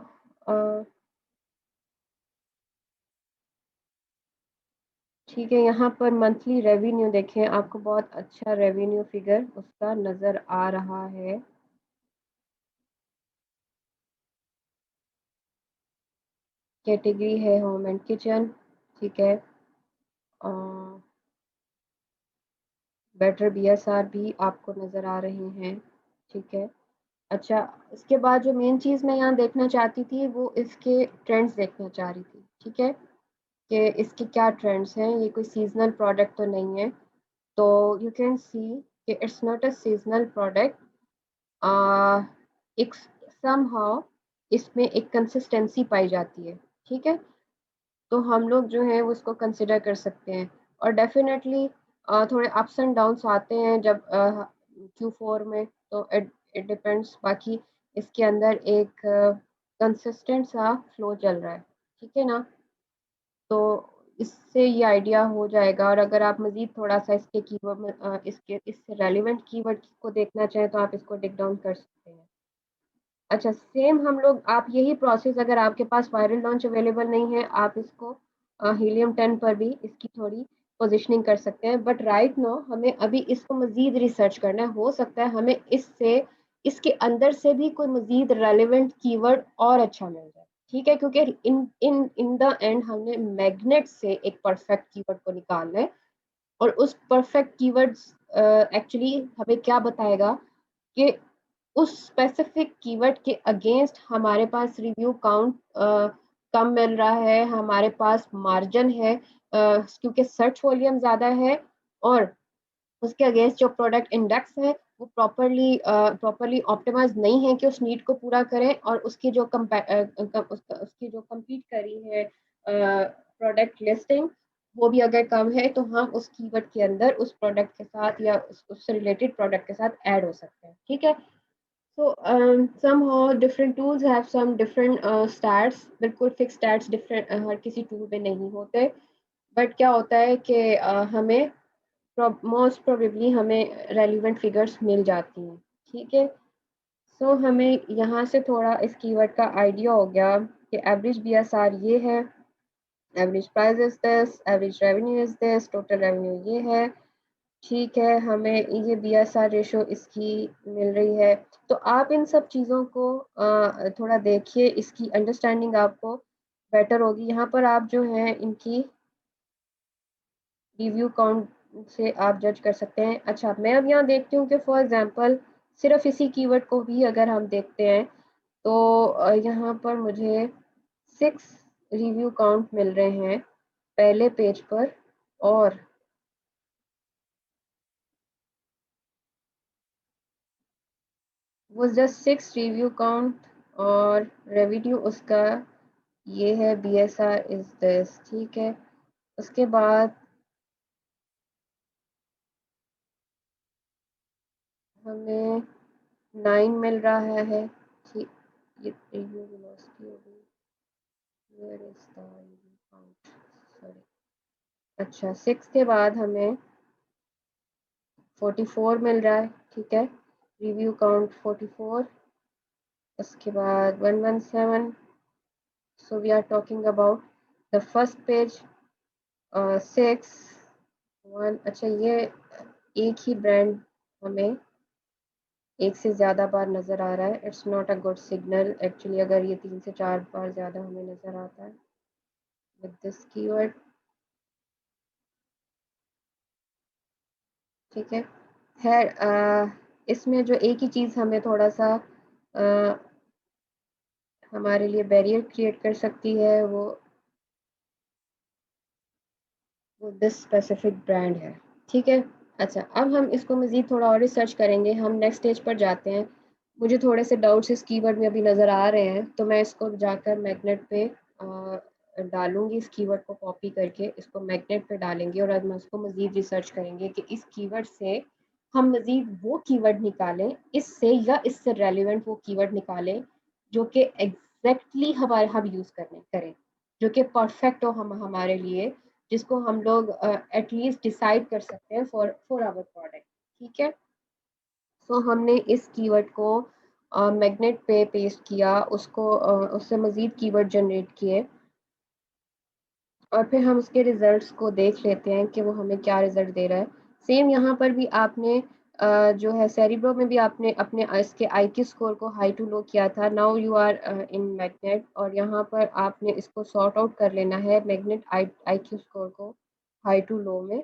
ठीक है, यहाँ पर मंथली रेवेन्यू देखें, आपको बहुत अच्छा रेवेन्यू फिगर उसका नज़र आ रहा है। कैटेगरी है होम एंड किचन, ठीक है। बेटर बीएसआर भी आपको नज़र आ रहे हैं, ठीक है। अच्छा, इसके बाद जो मेन चीज़ मैं यहाँ देखना चाहती थी, वो इसके ट्रेंड्स देखना चाह रही थी, ठीक है, कि इसके क्या ट्रेंड्स हैं। ये कोई सीजनल प्रोडक्ट तो नहीं है, तो यू कैन सी कि it's not a seasonal product. एक समहाउ इसमें एक कंसिस्टेंसी पाई जाती है, ठीक है। तो हम लोग जो है वो उसको कंसिडर कर सकते हैं, और डेफिनेटली थोड़े अप्स एंड डाउन्स आते हैं जब Q4 में, तो इट इट डिपेंड्स। बाकी इसके अंदर एक कंसिस्टेंट सा फ्लो चल रहा है, ठीक है ना। तो इससे ये आइडिया हो जाएगा, और अगर आप मज़ीद थोड़ा-सा इसके कीवर्ड में इससे रेलेवेंट कीवर्ड को देखना चाहें, तो आप इसको टिक डाउन कर सकते हैं। अच्छा, सेम हम लोग, आप यही प्रोसेस, अगर आपके पास वायरल लॉन्च अवेलेबल नहीं है, आप इसको हीलियम 10 पर भी इसकी थोड़ी पोजीशनिंग कर सकते हैं, बट राइट नाउ हमें अभी इसको मज़ीद रिसर्च करना है। हो सकता है हमें इसके अंदर से भी कोई मज़ीद रेलेवेंट कीवर्ड और अच्छा मिल जाए, ठीक है, क्योंकि इन इन इन द एंड हमने मैग्नेट से एक परफेक्ट कीवर्ड को निकालना है, और उस परफेक्ट कीवर्ड्स एक्चुअली हमें क्या बताएगा कि उस स्पेसिफिक कीवर्ड के अगेंस्ट हमारे पास रिव्यू काउंट कम मिल रहा है, हमारे पास मार्जिन है, क्योंकि सर्च वॉल्यूम ज़्यादा है, और उसके अगेंस्ट जो प्रोडक्ट इंडेक्स है वो प्रॉपरली ऑप्टिमाइज नहीं है कि उस नीड को पूरा करें, और उसकी जो उसकी जो कंप्लीट करी है प्रोडक्ट लिस्टिंग वो भी अगर कम है, तो हम उस कीवर्ड के अंदर उस प्रोडक्ट के साथ या उससे रिलेटेड प्रोडक्ट के साथ ऐड हो सकते हैं, ठीक है। So somehow different tools have some different stats, बिल्कुल फिक्स stats डिफरेंट हर किसी टूल में नहीं होते, बट क्या होता है कि हमें मोस्ट प्रोबेबली हमें रेलिवेंट फिगर्स मिल जाती हैं, ठीक है। सो हमें यहाँ से थोड़ा इस कीवर्ड का आइडिया हो गया कि एवरेज बीएसआर ये है, average price is this, average revenue is this, total revenue ये है, ठीक है। हमें ये बीएसआर रेशो इसकी मिल रही है। तो आप इन सब चीज़ों को थोड़ा देखिए, इसकी अंडरस्टैंडिंग आपको बेटर होगी। यहाँ पर आप जो है इनकी रिव्यू काउंट से आप जज कर सकते हैं। अच्छा, मैं अब यहाँ देखती हूँ कि फॉर एग्जांपल सिर्फ इसी कीवर्ड को भी अगर हम देखते हैं, तो यहाँ पर मुझे 6 रिव्यू काउंट मिल रहे हैं पहले पेज पर, और वो जस्ट 6 रिव्यू काउंट, और रेवेन्यू उसका ये है, B S R is this, ठीक है। उसके बाद हमें 9 मिल रहा है, ठीक। ये रिव्यू वेलोसिटी हो गई, where is the review count, sorry. अच्छा, 6 के बाद हमें 44 मिल रहा है, ठीक है, रिव्यू काउंट 44। उसके बाद 117, so we are talking about the first page 6 1। अच्छा, ये एक ही ब्रांड हमें एक से ज़्यादा बार नज़र आ रहा है, it's not a good signal actually, अगर ये 3 से 4 बार ज़्यादा हमें नज़र आता है विद दिस कीवर्ड, ठीक है। खैर, इसमें जो एक ही चीज़ हमें थोड़ा सा हमारे लिए बैरियर क्रिएट कर सकती है, वो दिस स्पेसिफिक ब्रांड है, ठीक है। अच्छा, अब हम इसको मज़ीद थोड़ा और रिसर्च करेंगे, हम नेक्स्ट स्टेज पर जाते हैं। मुझे थोड़े से डाउट्स इस कीवर्ड में अभी नज़र आ रहे हैं, तो मैं इसको जाकर मैग्नेट पे डालूंगी, इस कीवर्ड को कॉपी करके इसको मैग्नेट पे डालेंगे, और अब हम उसको मज़ीद रिसर्च करेंगे कि इस कीवर्ड से हम मज़ीद वो कीवर्ड निकालें, इससे या इससे रेलिवेंट वो कीवर्ड निकालें जो कि एग्जैक्टली हमारे हम यूज़ करें, जो कि परफेक्ट हो हमारे लिए, जिसको हम लोग एटलीस्ट डिसाइड कर सकते हैं फॉर आवर प्रोडक्ट, ठीक है। सो हमने इस कीवर्ड को मैग्नेट पे पेस्ट किया, उसको उससे मज़ीद कीवर्ड जनरेट किए, और फिर हम उसके रिजल्ट्स को देख लेते हैं कि वो हमें क्या रिजल्ट दे रहा है। सेम यहाँ पर भी आपने जो है सेरिब्रो में भी आपने अपने इसके आईक्यू स्कोर को हाई टू लो किया था। Now you are in Magnet, और यहाँ पर आपने इसको सॉर्ट आउट कर लेना है मैग्नेट आईक्यू स्कोर को हाई टू लो में,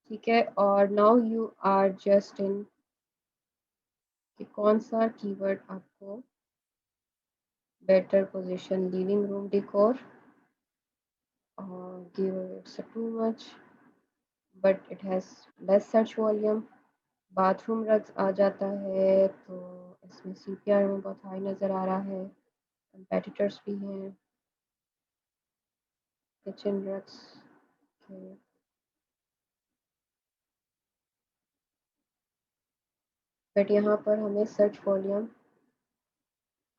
ठीक है। और now you are just in कि कौन सा कीवर्ड आपको better position, living room decor, और give it's too much but it has less search volume. Bathroom rugs आ जाता है, तो इसमें सीपीआर में बहुत हाई नज़र आ रहा है, कंपेटिटर्स भी हैं किचन रग्स के, बट यहाँ पर हमें सर्च वॉल्यूम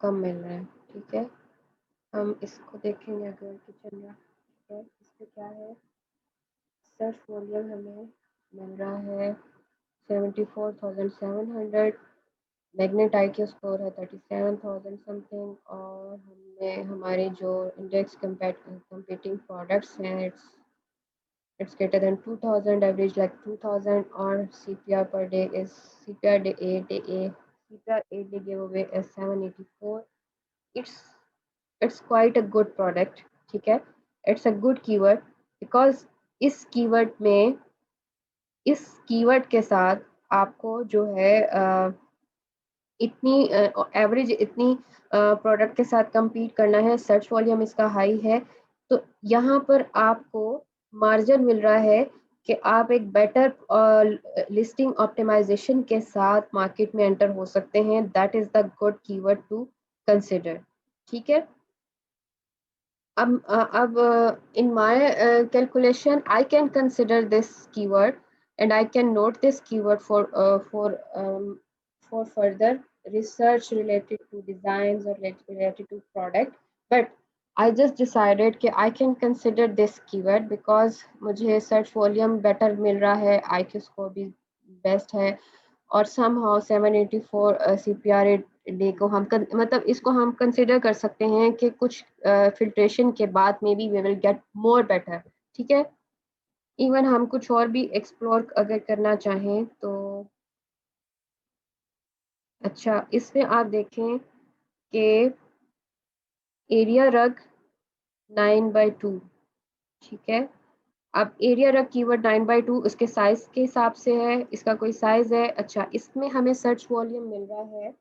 कम मिल रहा है, ठीक है। हम इसको देखेंगे अगर किचन रग, ठीक है, इस पर क्या है, सर्च वॉल्यूम हमें मिल रहा है 74,700, मैग्नेट आईक्यू स्कोर है 37,000 समथिंग, और हमें हमारे जो इंडेक्स कंपीटिंग प्रोडक्ट्स हैं, it's greater than 2000, average like 2000, or CPR per day is CPR CPR 8 day giveaway is 784. It's quite a good product, ठीक है। It's a good keyword because इस keyword में, इस कीवर्ड के साथ आपको जो है इतनी एवरेज इतनी प्रोडक्ट के साथ compete करना है, सर्च वॉल्यूम इसका हाई है, तो यहाँ पर आपको मार्जिन मिल रहा है कि आप एक बेटर लिस्टिंग ऑप्टिमाइजेशन के साथ मार्केट में एंटर हो सकते हैं, that is the good keyword to consider. ठीक है, अब in my calculation I can consider this keyword and I can note this keyword for further research related to designs or related to product, but I just decided कि I can consider this keyword because मुझे search volume better मिल रहा है, IQ score भी best है, और somehow 784 CPR day को हम मतलब इसको हम कंसिडर कर सकते हैं कि कुछ फिल्ट्रेशन के बाद maybe we will get more better. ठीक है, इवन हम कुछ और भी एक्सप्लोर अगर करना चाहें तो अच्छा, इसमें आप देखें कि एरिया रग 9/2। ठीक है, अब एरिया रग कीवर्ड 9/2 उसके साइज के हिसाब से है, इसका कोई साइज है। अच्छा, इसमें हमें सर्च वॉल्यूम मिल रहा है,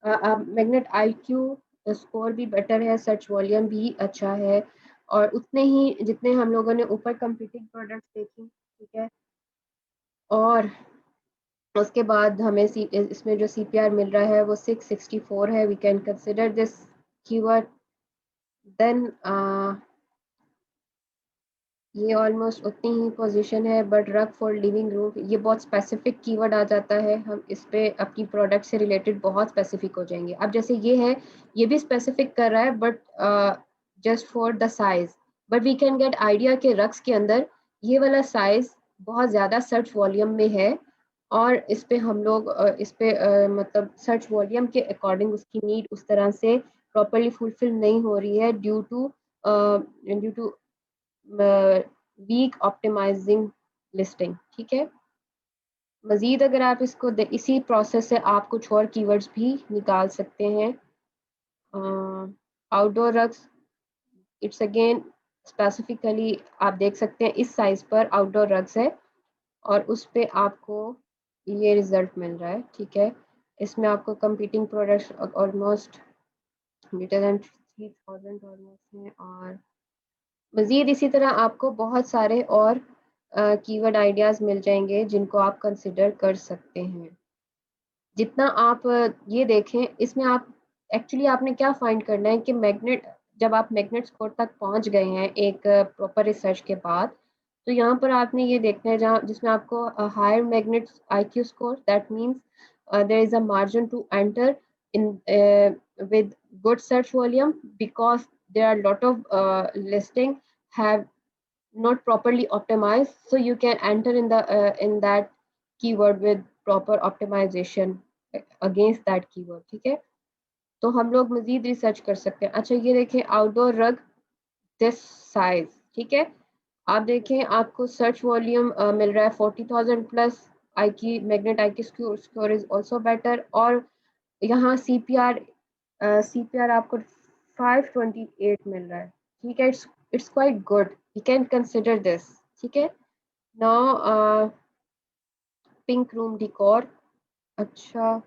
अब मैग्नेट आईक्यू स्कोर भी बेटर है, सर्च वॉल्यूम भी अच्छा है, और उतने ही जितने हम लोगों ने ऊपर कंपीटिंग प्रोडक्ट्स देखी। ठीक है, और उसके बाद हमें इसमें जो CPR मिल रहा है वो 664 है, we can consider this keyword. Then ये ऑलमोस्ट उतनी ही पोजीशन है, but rug for living room ये बहुत स्पेसिफिक कीवर्ड आ जाता है, हम इस पे अपनी प्रोडक्ट से रिलेटेड बहुत स्पेसिफिक हो जाएंगे। अब जैसे ये है, ये भी स्पेसिफिक कर रहा है but just for the size, but we can get idea के रग्स के अंदर ये वाला साइज बहुत ज़्यादा सर्च वॉल्यूम में है, और इस पे हम लोग इस पे मतलब सर्च वॉल्यूम के अकॉर्डिंग उसकी नीड उस तरह से प्रॉपरली फुलफिल नहीं हो रही है due to weak optimising listing. ठीक है, मजीद अगर आप इसको इसी प्रोसेस से आप कुछ और कीवर्ड्स भी निकाल सकते हैं। Outdoor rugs, it's again specifically आप देख सकते हैं इस साइज पर आउटडोर रग्स है, और उस पे आपको ये रिजल्ट मिल रहा है। ठीक है, इसमें आपको competing products almost greater than 3000 almost हैं, और मजीद इसी तरह आपको बहुत सारे और कीवर्ड आइडियाज़ मिल जाएंगे जिनको आप कंसिडर कर सकते हैं। जितना आप ये देखें, इसमें आप एक्चुअली आपने क्या फाइंड करना है कि मैग्नेट, जब आप मैग्नेट स्कोर तक पहुंच गए हैं एक प्रॉपर रिसर्च के बाद, तो यहाँ पर आपने ये देखना है जहाँ जिसमें आपको higher Magnet IQ score, that means there is a margin to enter in with good search volume because there are a lot of listing have not properly optimized, so you can enter in that keyword with proper optimization against that keyword। ठीक है, तो हम लोग मजीद research कर सकते हैं। अच्छा, ये देखें आउटडोर रग दिस साइज। ठीक है, आप देखें आपको सर्च वॉल्यूम मिल रहा है 40,000 plus, I magnet I score is also better, और यहाँ CPR आपको 528 मिल रहा है। ठीक है, it's quite good, you can consider this. ठीक है, नाउ पिंक रूम डिकोर। अच्छा,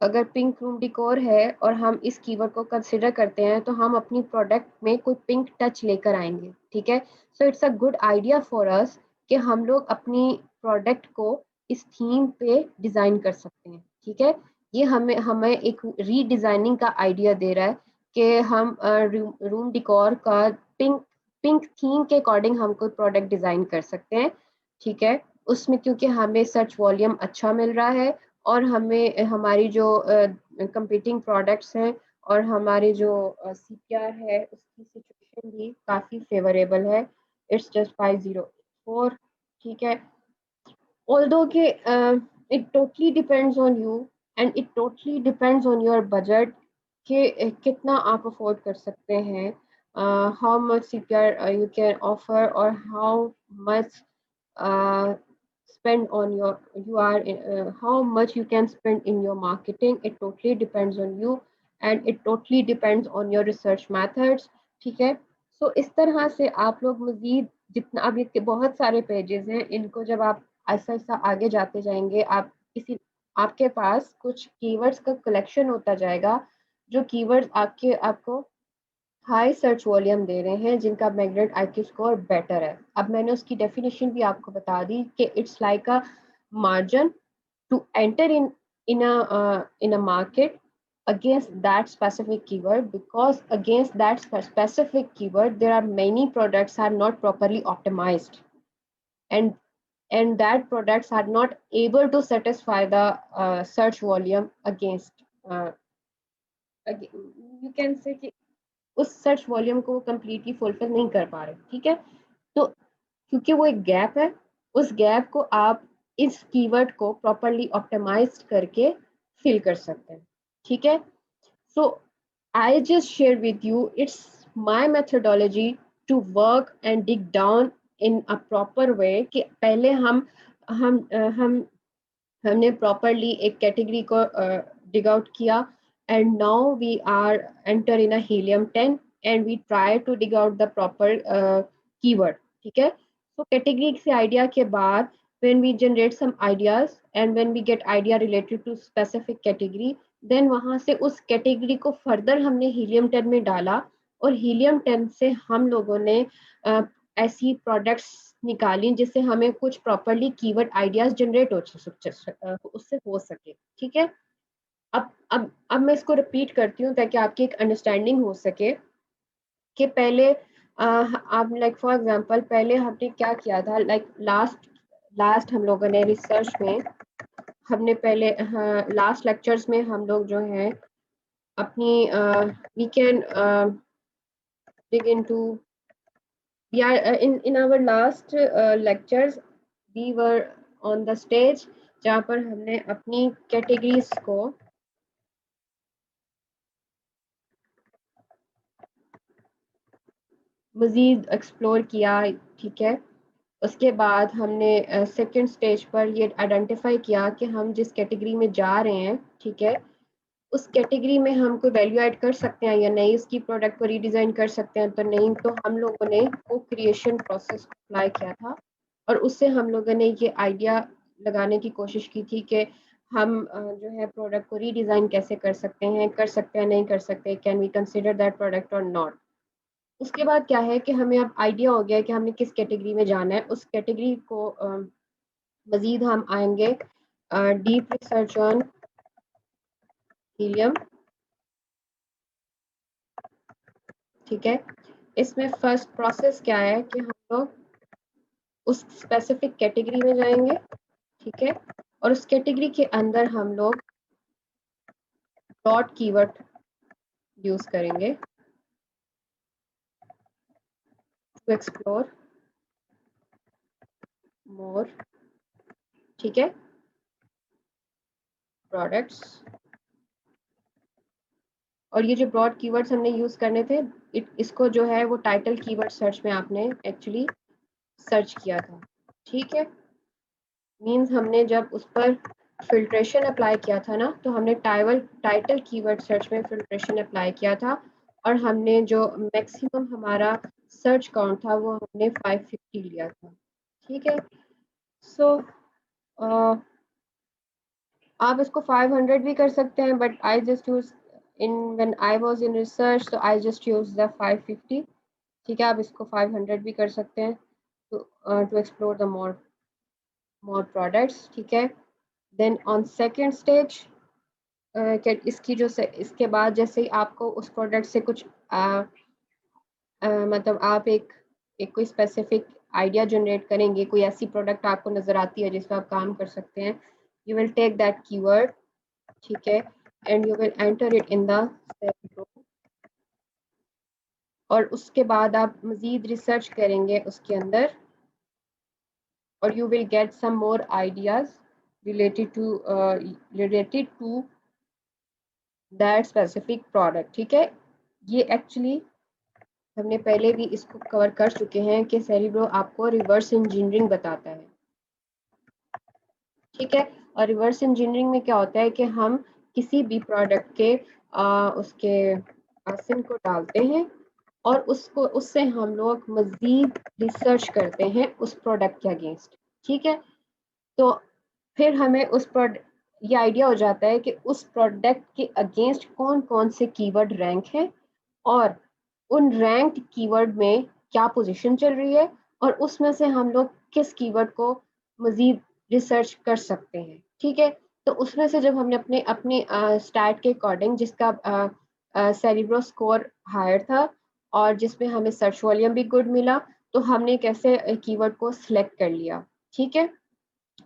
अगर पिंक रूम डिकोर है और हम इस कीवर्ड को कंसिडर करते हैं तो हम अपनी प्रोडक्ट में कोई पिंक टच लेकर आएंगे। ठीक है, so it's a good idea for us कि हम लोग अपनी प्रोडक्ट को इस थीम पे डिज़ाइन कर सकते हैं। ठीक है, ये हमें हमें एक रीडिज़ाइनिंग का आइडिया दे रहा है कि हम रूम डिकोर का पिंक पिंक थीम के अकॉर्डिंग हम कोई प्रोडक्ट डिज़ाइन कर सकते हैं। ठीक है, उसमें क्योंकि हमें सर्च वॉल्यूम अच्छा मिल रहा है, और हमें हमारी जो कंपीटिंग प्रोडक्ट्स हैं और हमारी जो CPR है उसकी सिचुएशन भी काफ़ी फेवरेबल है। It's just 504। ठीक है, although कि it totally depends on you and it totally depends on your budget कि कितना आप अफोर्ड कर सकते हैं, how much CPR you can offer or how much spend on your you are how much you can spend in your marketing, it totally depends on you and it totally depends on your research methods। ठीक है, सो इस तरह से आप लोग मजीद जितना, अब ये बहुत सारे पेजेस हैं, इनको जब आप ऐसा ऐसा आगे जाते जाएंगे, आप किसी आपके पास कुछ कीवर्ड्स का कलेक्शन होता जाएगा, जो कीवर्ड्स आपको हाई सर्च वॉल्यूम दे रहे हैं जिनका मैग्नेट आईक्यू स्कोर बेटर है। अब मैंने उसकी डेफिनेशन भी आपको बता दी कि it's like a margin to enter in a market against that specific keyword, because against that specific keyword there are many products are not properly optimized, and that products are not able to satisfy the search volume against uh, you can say कि उस search volume को वो completely fulfil नहीं कर पा रहे। ठीक है, तो क्योंकि वो एक गैप है, उस गैप को आप इस कीवर्ड को प्रॉपरली ऑप्टिमाइज करके फिल कर सकते हैं। ठीक है, so I just share with you it's my methodology to work and dig down in a proper way कि पहले हम हमने प्रॉपरली एक कैटेगरी को डिग आउट किया, and now we are enter in a Helium 10 and we try to dig out the proper keyword. ठीक है, so category से आइडिया के बाद when we generate some ideas and when we get idea related to specific category, then वहां से उस category को further हमने हीलियम 10 में डाला, और हीलियम 10 से हम लोगों ने ऐसी प्रोडक्ट्स निकाली जिससे हमें कुछ प्रॉपरली कीवर्ड आइडियाज जनरेट उससे हो सके। ठीक है, अब मैं इसको रिपीट करती हूँ ताकि आपकी एक अंडरस्टैंडिंग हो सके कि पहले आप लाइक फॉर एग्जांपल पहले हमने क्या किया था, लाइक लास्ट लास्ट हम लोगों ने रिसर्च में हमने पहले लास्ट लेक्चर्स में हम लोग जो है अपनी we can dig into we are in our last lectures we were on the stage जहाँ पर हमने अपनी कैटेगरीज को मजीद एक्सप्लोर किया। ठीक है, उसके बाद हमने सेकंड स्टेज पर ये आइडेंटिफाई किया कि हम जिस कैटेगरी में जा रहे हैं, ठीक है, उस कैटेगरी में हम कोई वैल्यू ऐड कर सकते हैं या नहीं, उसकी प्रोडक्ट को रीडिज़ाइन कर सकते हैं तो नहीं, तो हम लोगों ने वो क्रिएशन प्रोसेस अप्लाई किया था, और उससे हम लोगों ने ये आइडिया लगाने की कोशिश की थी कि हम जो है प्रोडक्ट को रीडिज़ाइन कैसे कर सकते हैं नहीं कर सकते, can we consider that product और नॉट। उसके बाद क्या है कि हमें अब आइडिया हो गया कि हमने किस कैटेगरी में जाना है, उस कैटेगरी को मजीद हम आएंगे डीप रिसर्च ऑन हीलियम। ठीक है, इसमें फर्स्ट प्रोसेस क्या है कि हम लोग उस स्पेसिफिक कैटेगरी में जाएंगे। ठीक है, और उस कैटेगरी के अंदर हम लोग डॉट कीवर्ड यूज करेंगे टू एक्सप्लोर मोर। ठीक है, प्रोडक्ट्स, और ये जो ब्रॉड कीवर्ड्स हमने यूज करने थे इसको जो है वो टाइटल कीवर्ड सर्च में आपने एक्चुअली सर्च किया था। ठीक है, मींस हमने जब उस पर फिल्ट्रेशन अप्लाई किया था ना, तो हमने टाइटल कीवर्ड सर्च में फिल्ट्रेशन अप्लाई किया था, और हमने जो मैक्सिमम हमारा सर्च काउंट था वो हमने 550 लिया था। ठीक है, सो आप इसको 500 भी कर सकते हैं, but I just use in when I was in research, तो आई जस्ट यूज द 550। ठीक है, आप इसको 500 भी कर सकते हैं to explore the more products. ठीक है, देन ऑन सेकेंड स्टेज इसकी जो इसके बाद जैसे ही आपको उस प्रोडक्ट से कुछ मतलब आप एक कोई स्पेसिफिक आइडिया जनरेट करेंगे, कोई ऐसी प्रोडक्ट आपको नजर आती है जिस पर आप काम कर सकते हैं, you will take that keyword. ठीक है, and you will enter it in the cell, और उसके बाद आप मजीद रिसर्च करेंगे उसके अंदर, और you will get some more ideas related to that specific product। ठीक है, ये एक्चुअली हमने पहले भी इसको कवर कर चुके हैं कि सेरिब्रो आपको रिवर्स इंजीनियरिंग बताता है। ठीक है, और रिवर्स इंजीनियरिंग में क्या होता है कि हम किसी भी प्रोडक्ट के उसके सिम को डालते हैं, और उससे हम लोग मजीद रिसर्च करते हैं उस प्रोडक्ट के अगेंस्ट। ठीक है, तो फिर हमें उस प्रोडक्ट ये आइडिया हो जाता है कि उस प्रोडक्ट के अगेंस्ट कौन कौन से कीवर्ड रैंक है, और उन रैंक्ड कीवर्ड में क्या पोजीशन चल रही है और उसमें से हम लोग किस कीवर्ड को मजीद रिसर्च कर सकते हैं। ठीक है, तो उसमें से जब हमने अपने अपने स्टैट के अकॉर्डिंग जिसका सेरिब्रो स्कोर हायर था और जिसमें हमें सर्च वॉल्यूम भी गुड मिला, तो हमने कैसे कीवर्ड को सिलेक्ट कर लिया। ठीक है,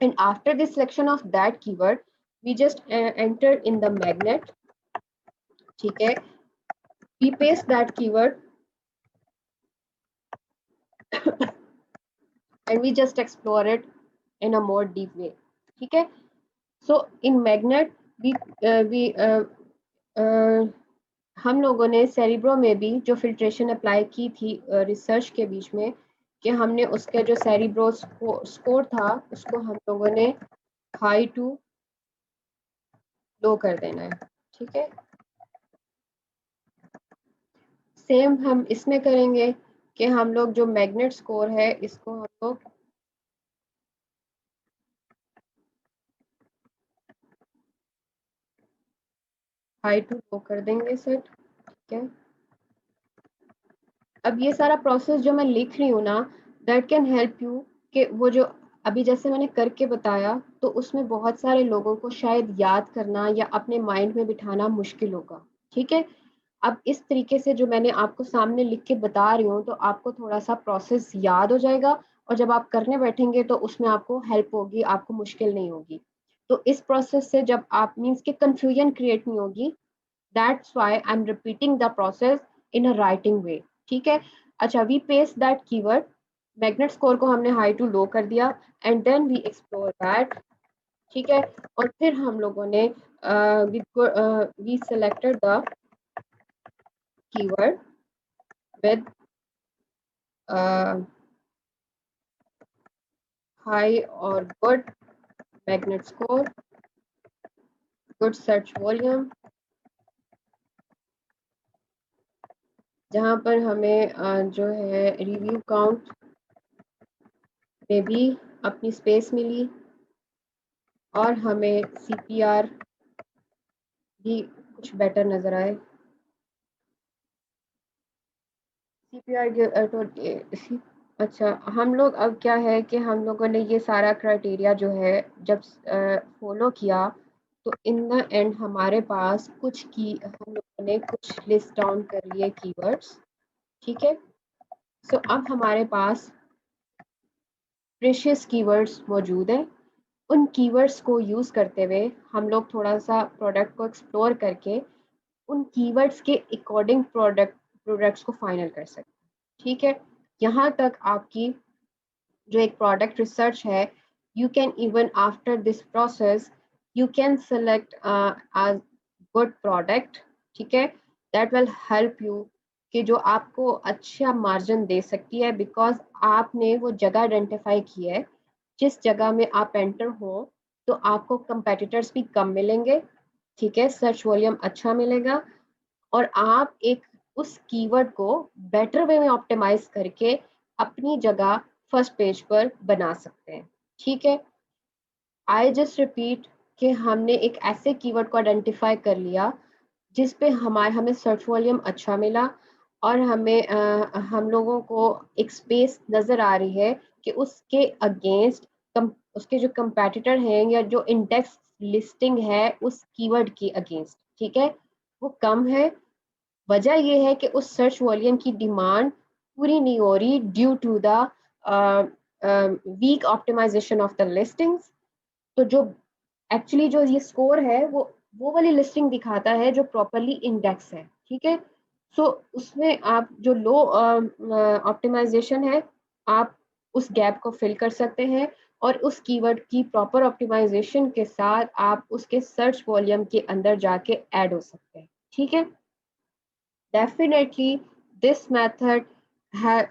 and after the selection of that keyword we just enter in the Magnet. ठीक है, we paste that keyword and we just explore it in a more deep way. ठीक है, so in magnet we हम लोगों ने cerebro में भी जो फिल्ट्रेशन अप्लाई की थी रिसर्च के बीच में, कि हमने उसका जो सेरिब्रो स्कोर था उसको हम लोगों ने हाई टू लो कर देना है। ठीक है, सेम हम इसमें करेंगे कि हम लोग जो मैग्नेट स्कोर है इसको हम लोग हाई टू लो कर देंगे सेट। ठीक है, अब ये सारा प्रोसेस जो मैं लिख रही हूँ ना, दैट कैन हेल्प यू कि वो जो अभी जैसे मैंने करके बताया, तो उसमें बहुत सारे लोगों को शायद याद करना या अपने माइंड में बिठाना मुश्किल होगा। ठीक है, अब इस तरीके से जो मैंने आपको सामने लिख के बता रही हूँ, तो आपको थोड़ा सा प्रोसेस याद हो जाएगा और जब आप करने बैठेंगे तो उसमें आपको हेल्प होगी, आपको मुश्किल नहीं होगी। तो इस प्रोसेस से जब आप मीन्स के कंफ्यूजन क्रिएट नहीं होगी, that's why I'm repeating the process in a writing way। ठीक है, अच्छा, we paste that keyword, magnet score को हमने हाई टू लो कर दिया and then we explore that. ठीक है, और फिर हम लोगों ने we selected the keyword with high और good magnet score, good search volume, जहाँ पर हमें जो है रिव्यू काउंट में भी अपनी स्पेस मिली और हमें CPR भी कुछ बेटर नजर आए। CPR के अच्छा, हम लोग अब क्या है कि हम लोगों ने ये सारा क्राइटेरिया जो है जब फॉलो किया, तो इन द एंड हमारे पास कुछ की हम लोगों ने कुछ लिस्ट डाउन कर लिए कीवर्ड्स। ठीक है, सो अब हमारे पास प्रेशियस कीवर्ड्स मौजूद हैं। उन कीवर्ड्स को यूज़ करते हुए हम लोग थोड़ा सा प्रोडक्ट को एक्सप्लोर करके उन कीवर्ड्स के अकॉर्डिंग प्रोडक्ट्स को फाइनल कर सकते हैं। ठीक है, यहाँ तक आपकी जो एक प्रोडक्ट रिसर्च है, you can even after this process you can select as good product. ठीक है, दैट विल हेल्प यू कि जो आपको अच्छा मार्जिन दे सकती है, बिकॉज आपने वो जगह आइडेंटिफाई की है जिस जगह में आप एंटर हो, तो आपको कंपेटिटर्स भी कम मिलेंगे। ठीक है, सर्च वॉल्यूम अच्छा मिलेगा और आप एक उस कीवर्ड को बेटर वे में ऑप्टिमाइज करके अपनी जगह फर्स्ट पेज पर बना सकते हैं। ठीक है, आई जस्ट रिपीट कि हमने एक ऐसे कीवर्ड को आइडेंटिफाई कर लिया जिस पे हमें सर्च वॉल्यूम अच्छा मिला और हम लोगों को एक स्पेस नज़र आ रही है कि उसके अगेंस्ट उसके जो कंपेटिटर हैं या जो इंडेक्स लिस्टिंग है उस कीवर्ड के अगेंस्ट, ठीक है, वो कम है। वजह यह है कि उस सर्च वॉल्यूम की डिमांड पूरी नहीं हो रही due to the weak optimisation of the listings. तो जो एक्चुअली जो ये स्कोर है वो वाली लिस्टिंग दिखाता है जो प्रॉपरली इंडेक्स है। ठीक है, सो उसमें आप जो लो ऑप्टिमाइजेशन है, आप उस गैप को फिल कर सकते हैं और उस कीवर्ड की प्रॉपर ऑप्टिमाइजेशन के साथ आप उसके सर्च वॉल्यूम के अंदर जाके ऐड हो सकते हैं। ठीक है, डेफिनेटली दिस मेथड है।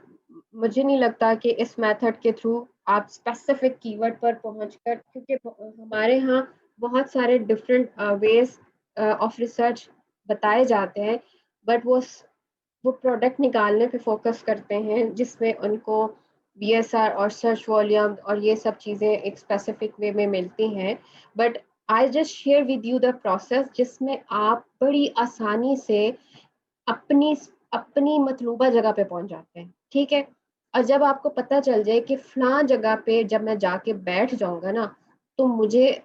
मुझे नहीं लगता कि इस मेथड के थ्रू आप स्पेसिफिक कीवर्ड पर पहुंचकर, क्योंकि हमारे यहाँ बहुत सारे डिफरेंट वेज ऑफ रिसर्च बताए जाते हैं, बट वो प्रोडक्ट निकालने पे फोकस करते हैं जिसमें उनको BSR और सर्च वॉल्यूम और ये सब चीज़ें एक स्पेसिफिक वे में मिलती हैं। But I just share with you the process जिसमें आप बड़ी आसानी से अपनी अपनी मतलूबा जगह पे पहुंच जाते हैं, ठीक है। और जब आपको पता चल जाए कि फलां जगह पे जब मैं जाके बैठ जाऊंगा ना, तो मुझे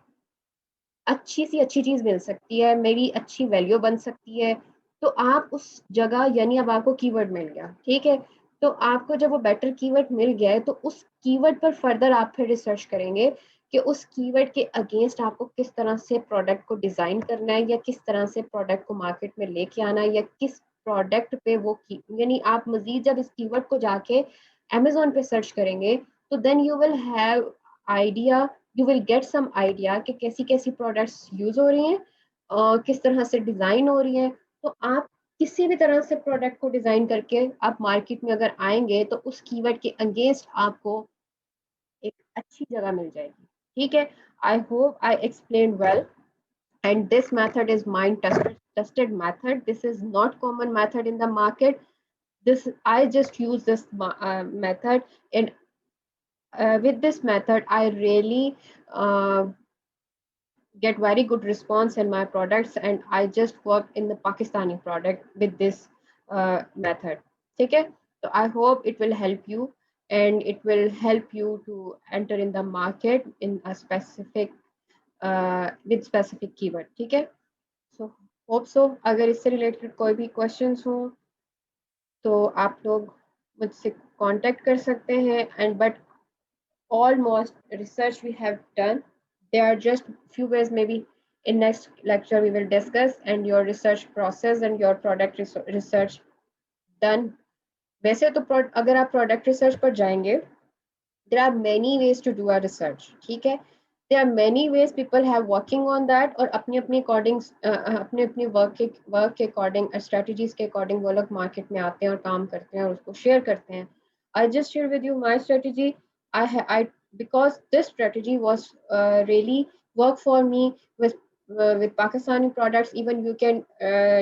अच्छी सी अच्छी चीज मिल सकती है, मेरी अच्छी वैल्यू बन सकती है, तो आप उस जगह, यानी अब आपको कीवर्ड मिल गया, ठीक है। तो आपको जब वो बेटर कीवर्ड मिल गया है, तो उस कीवर्ड पर फर्दर आप फिर रिसर्च करेंगे कि उस कीवर्ड के अगेंस्ट आपको किस तरह से प्रोडक्ट को डिजाइन करना है, या किस तरह से प्रोडक्ट को मार्केट में लेके आना है, या किस प्रोडक्ट पे वो यानी आप मजीद जब इस कीवर्ड को जाके अमेजोन पे सर्च करेंगे, तो then you will have idea, you will get some idea कि कैसी कैसी प्रोडक्ट्स यूज हो रही हैं, किस तरह से डिजाइन हो रही हैं। तो आप किसी भी तरह से प्रोडक्ट को डिजाइन करके आप मार्केट में अगर आएंगे, तो उस कीवर्ड के अगेंस्ट आपको एक अच्छी जगह मिल जाएगी, ठीक है। I hope I explain well, and this method is mind tested method. This is not common method in the market. This I just use this method, and with this method I really uh, get very good response in my products, and I just work in the Pakistani product with this method. Okay, so I hope it will help you, and it will help you to enter in the market in a specific with specific keyword. ठीक है, so hope so. अगर इससे related कोई भी questions हो, तो आप लोग मुझसे contact कर सकते हैं, and but almost research we have done. There are just few ways, maybe in next lecture we will discuss, and your research process and your product research done. वैसे तो अगर आप product research पर जाएंगे, there are many ways to do a research, ठीक है। there are many ways people have working on that, और अपनी अपनी according अपने अपने वर्क के अकॉर्डिंग, स्ट्रेटजीज के अकॉर्डिंग वो लोग मार्केट में आते हैं और काम करते हैं और उसको शेयर करते हैं। I just share with you my strategy. I because this strategy was really work for me with Pakistani products. Even you can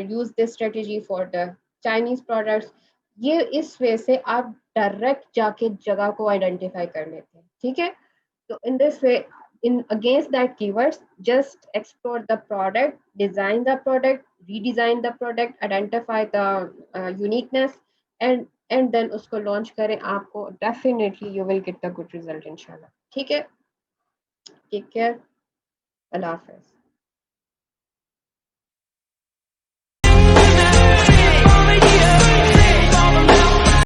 use this strategy for the Chinese products. ये इस वे से आप डायरेक्ट जाके जगह को identify कर लेते हैं, ठीक है। तो in this way, in against that keywords, just explore the product, design the product, redesign the product, identify the uniqueness, and then उसको launch करें। आपको definitely you will get the good result इंशाल्लाह, ठीक है। टेक केयर, अल्लाह हाफिज।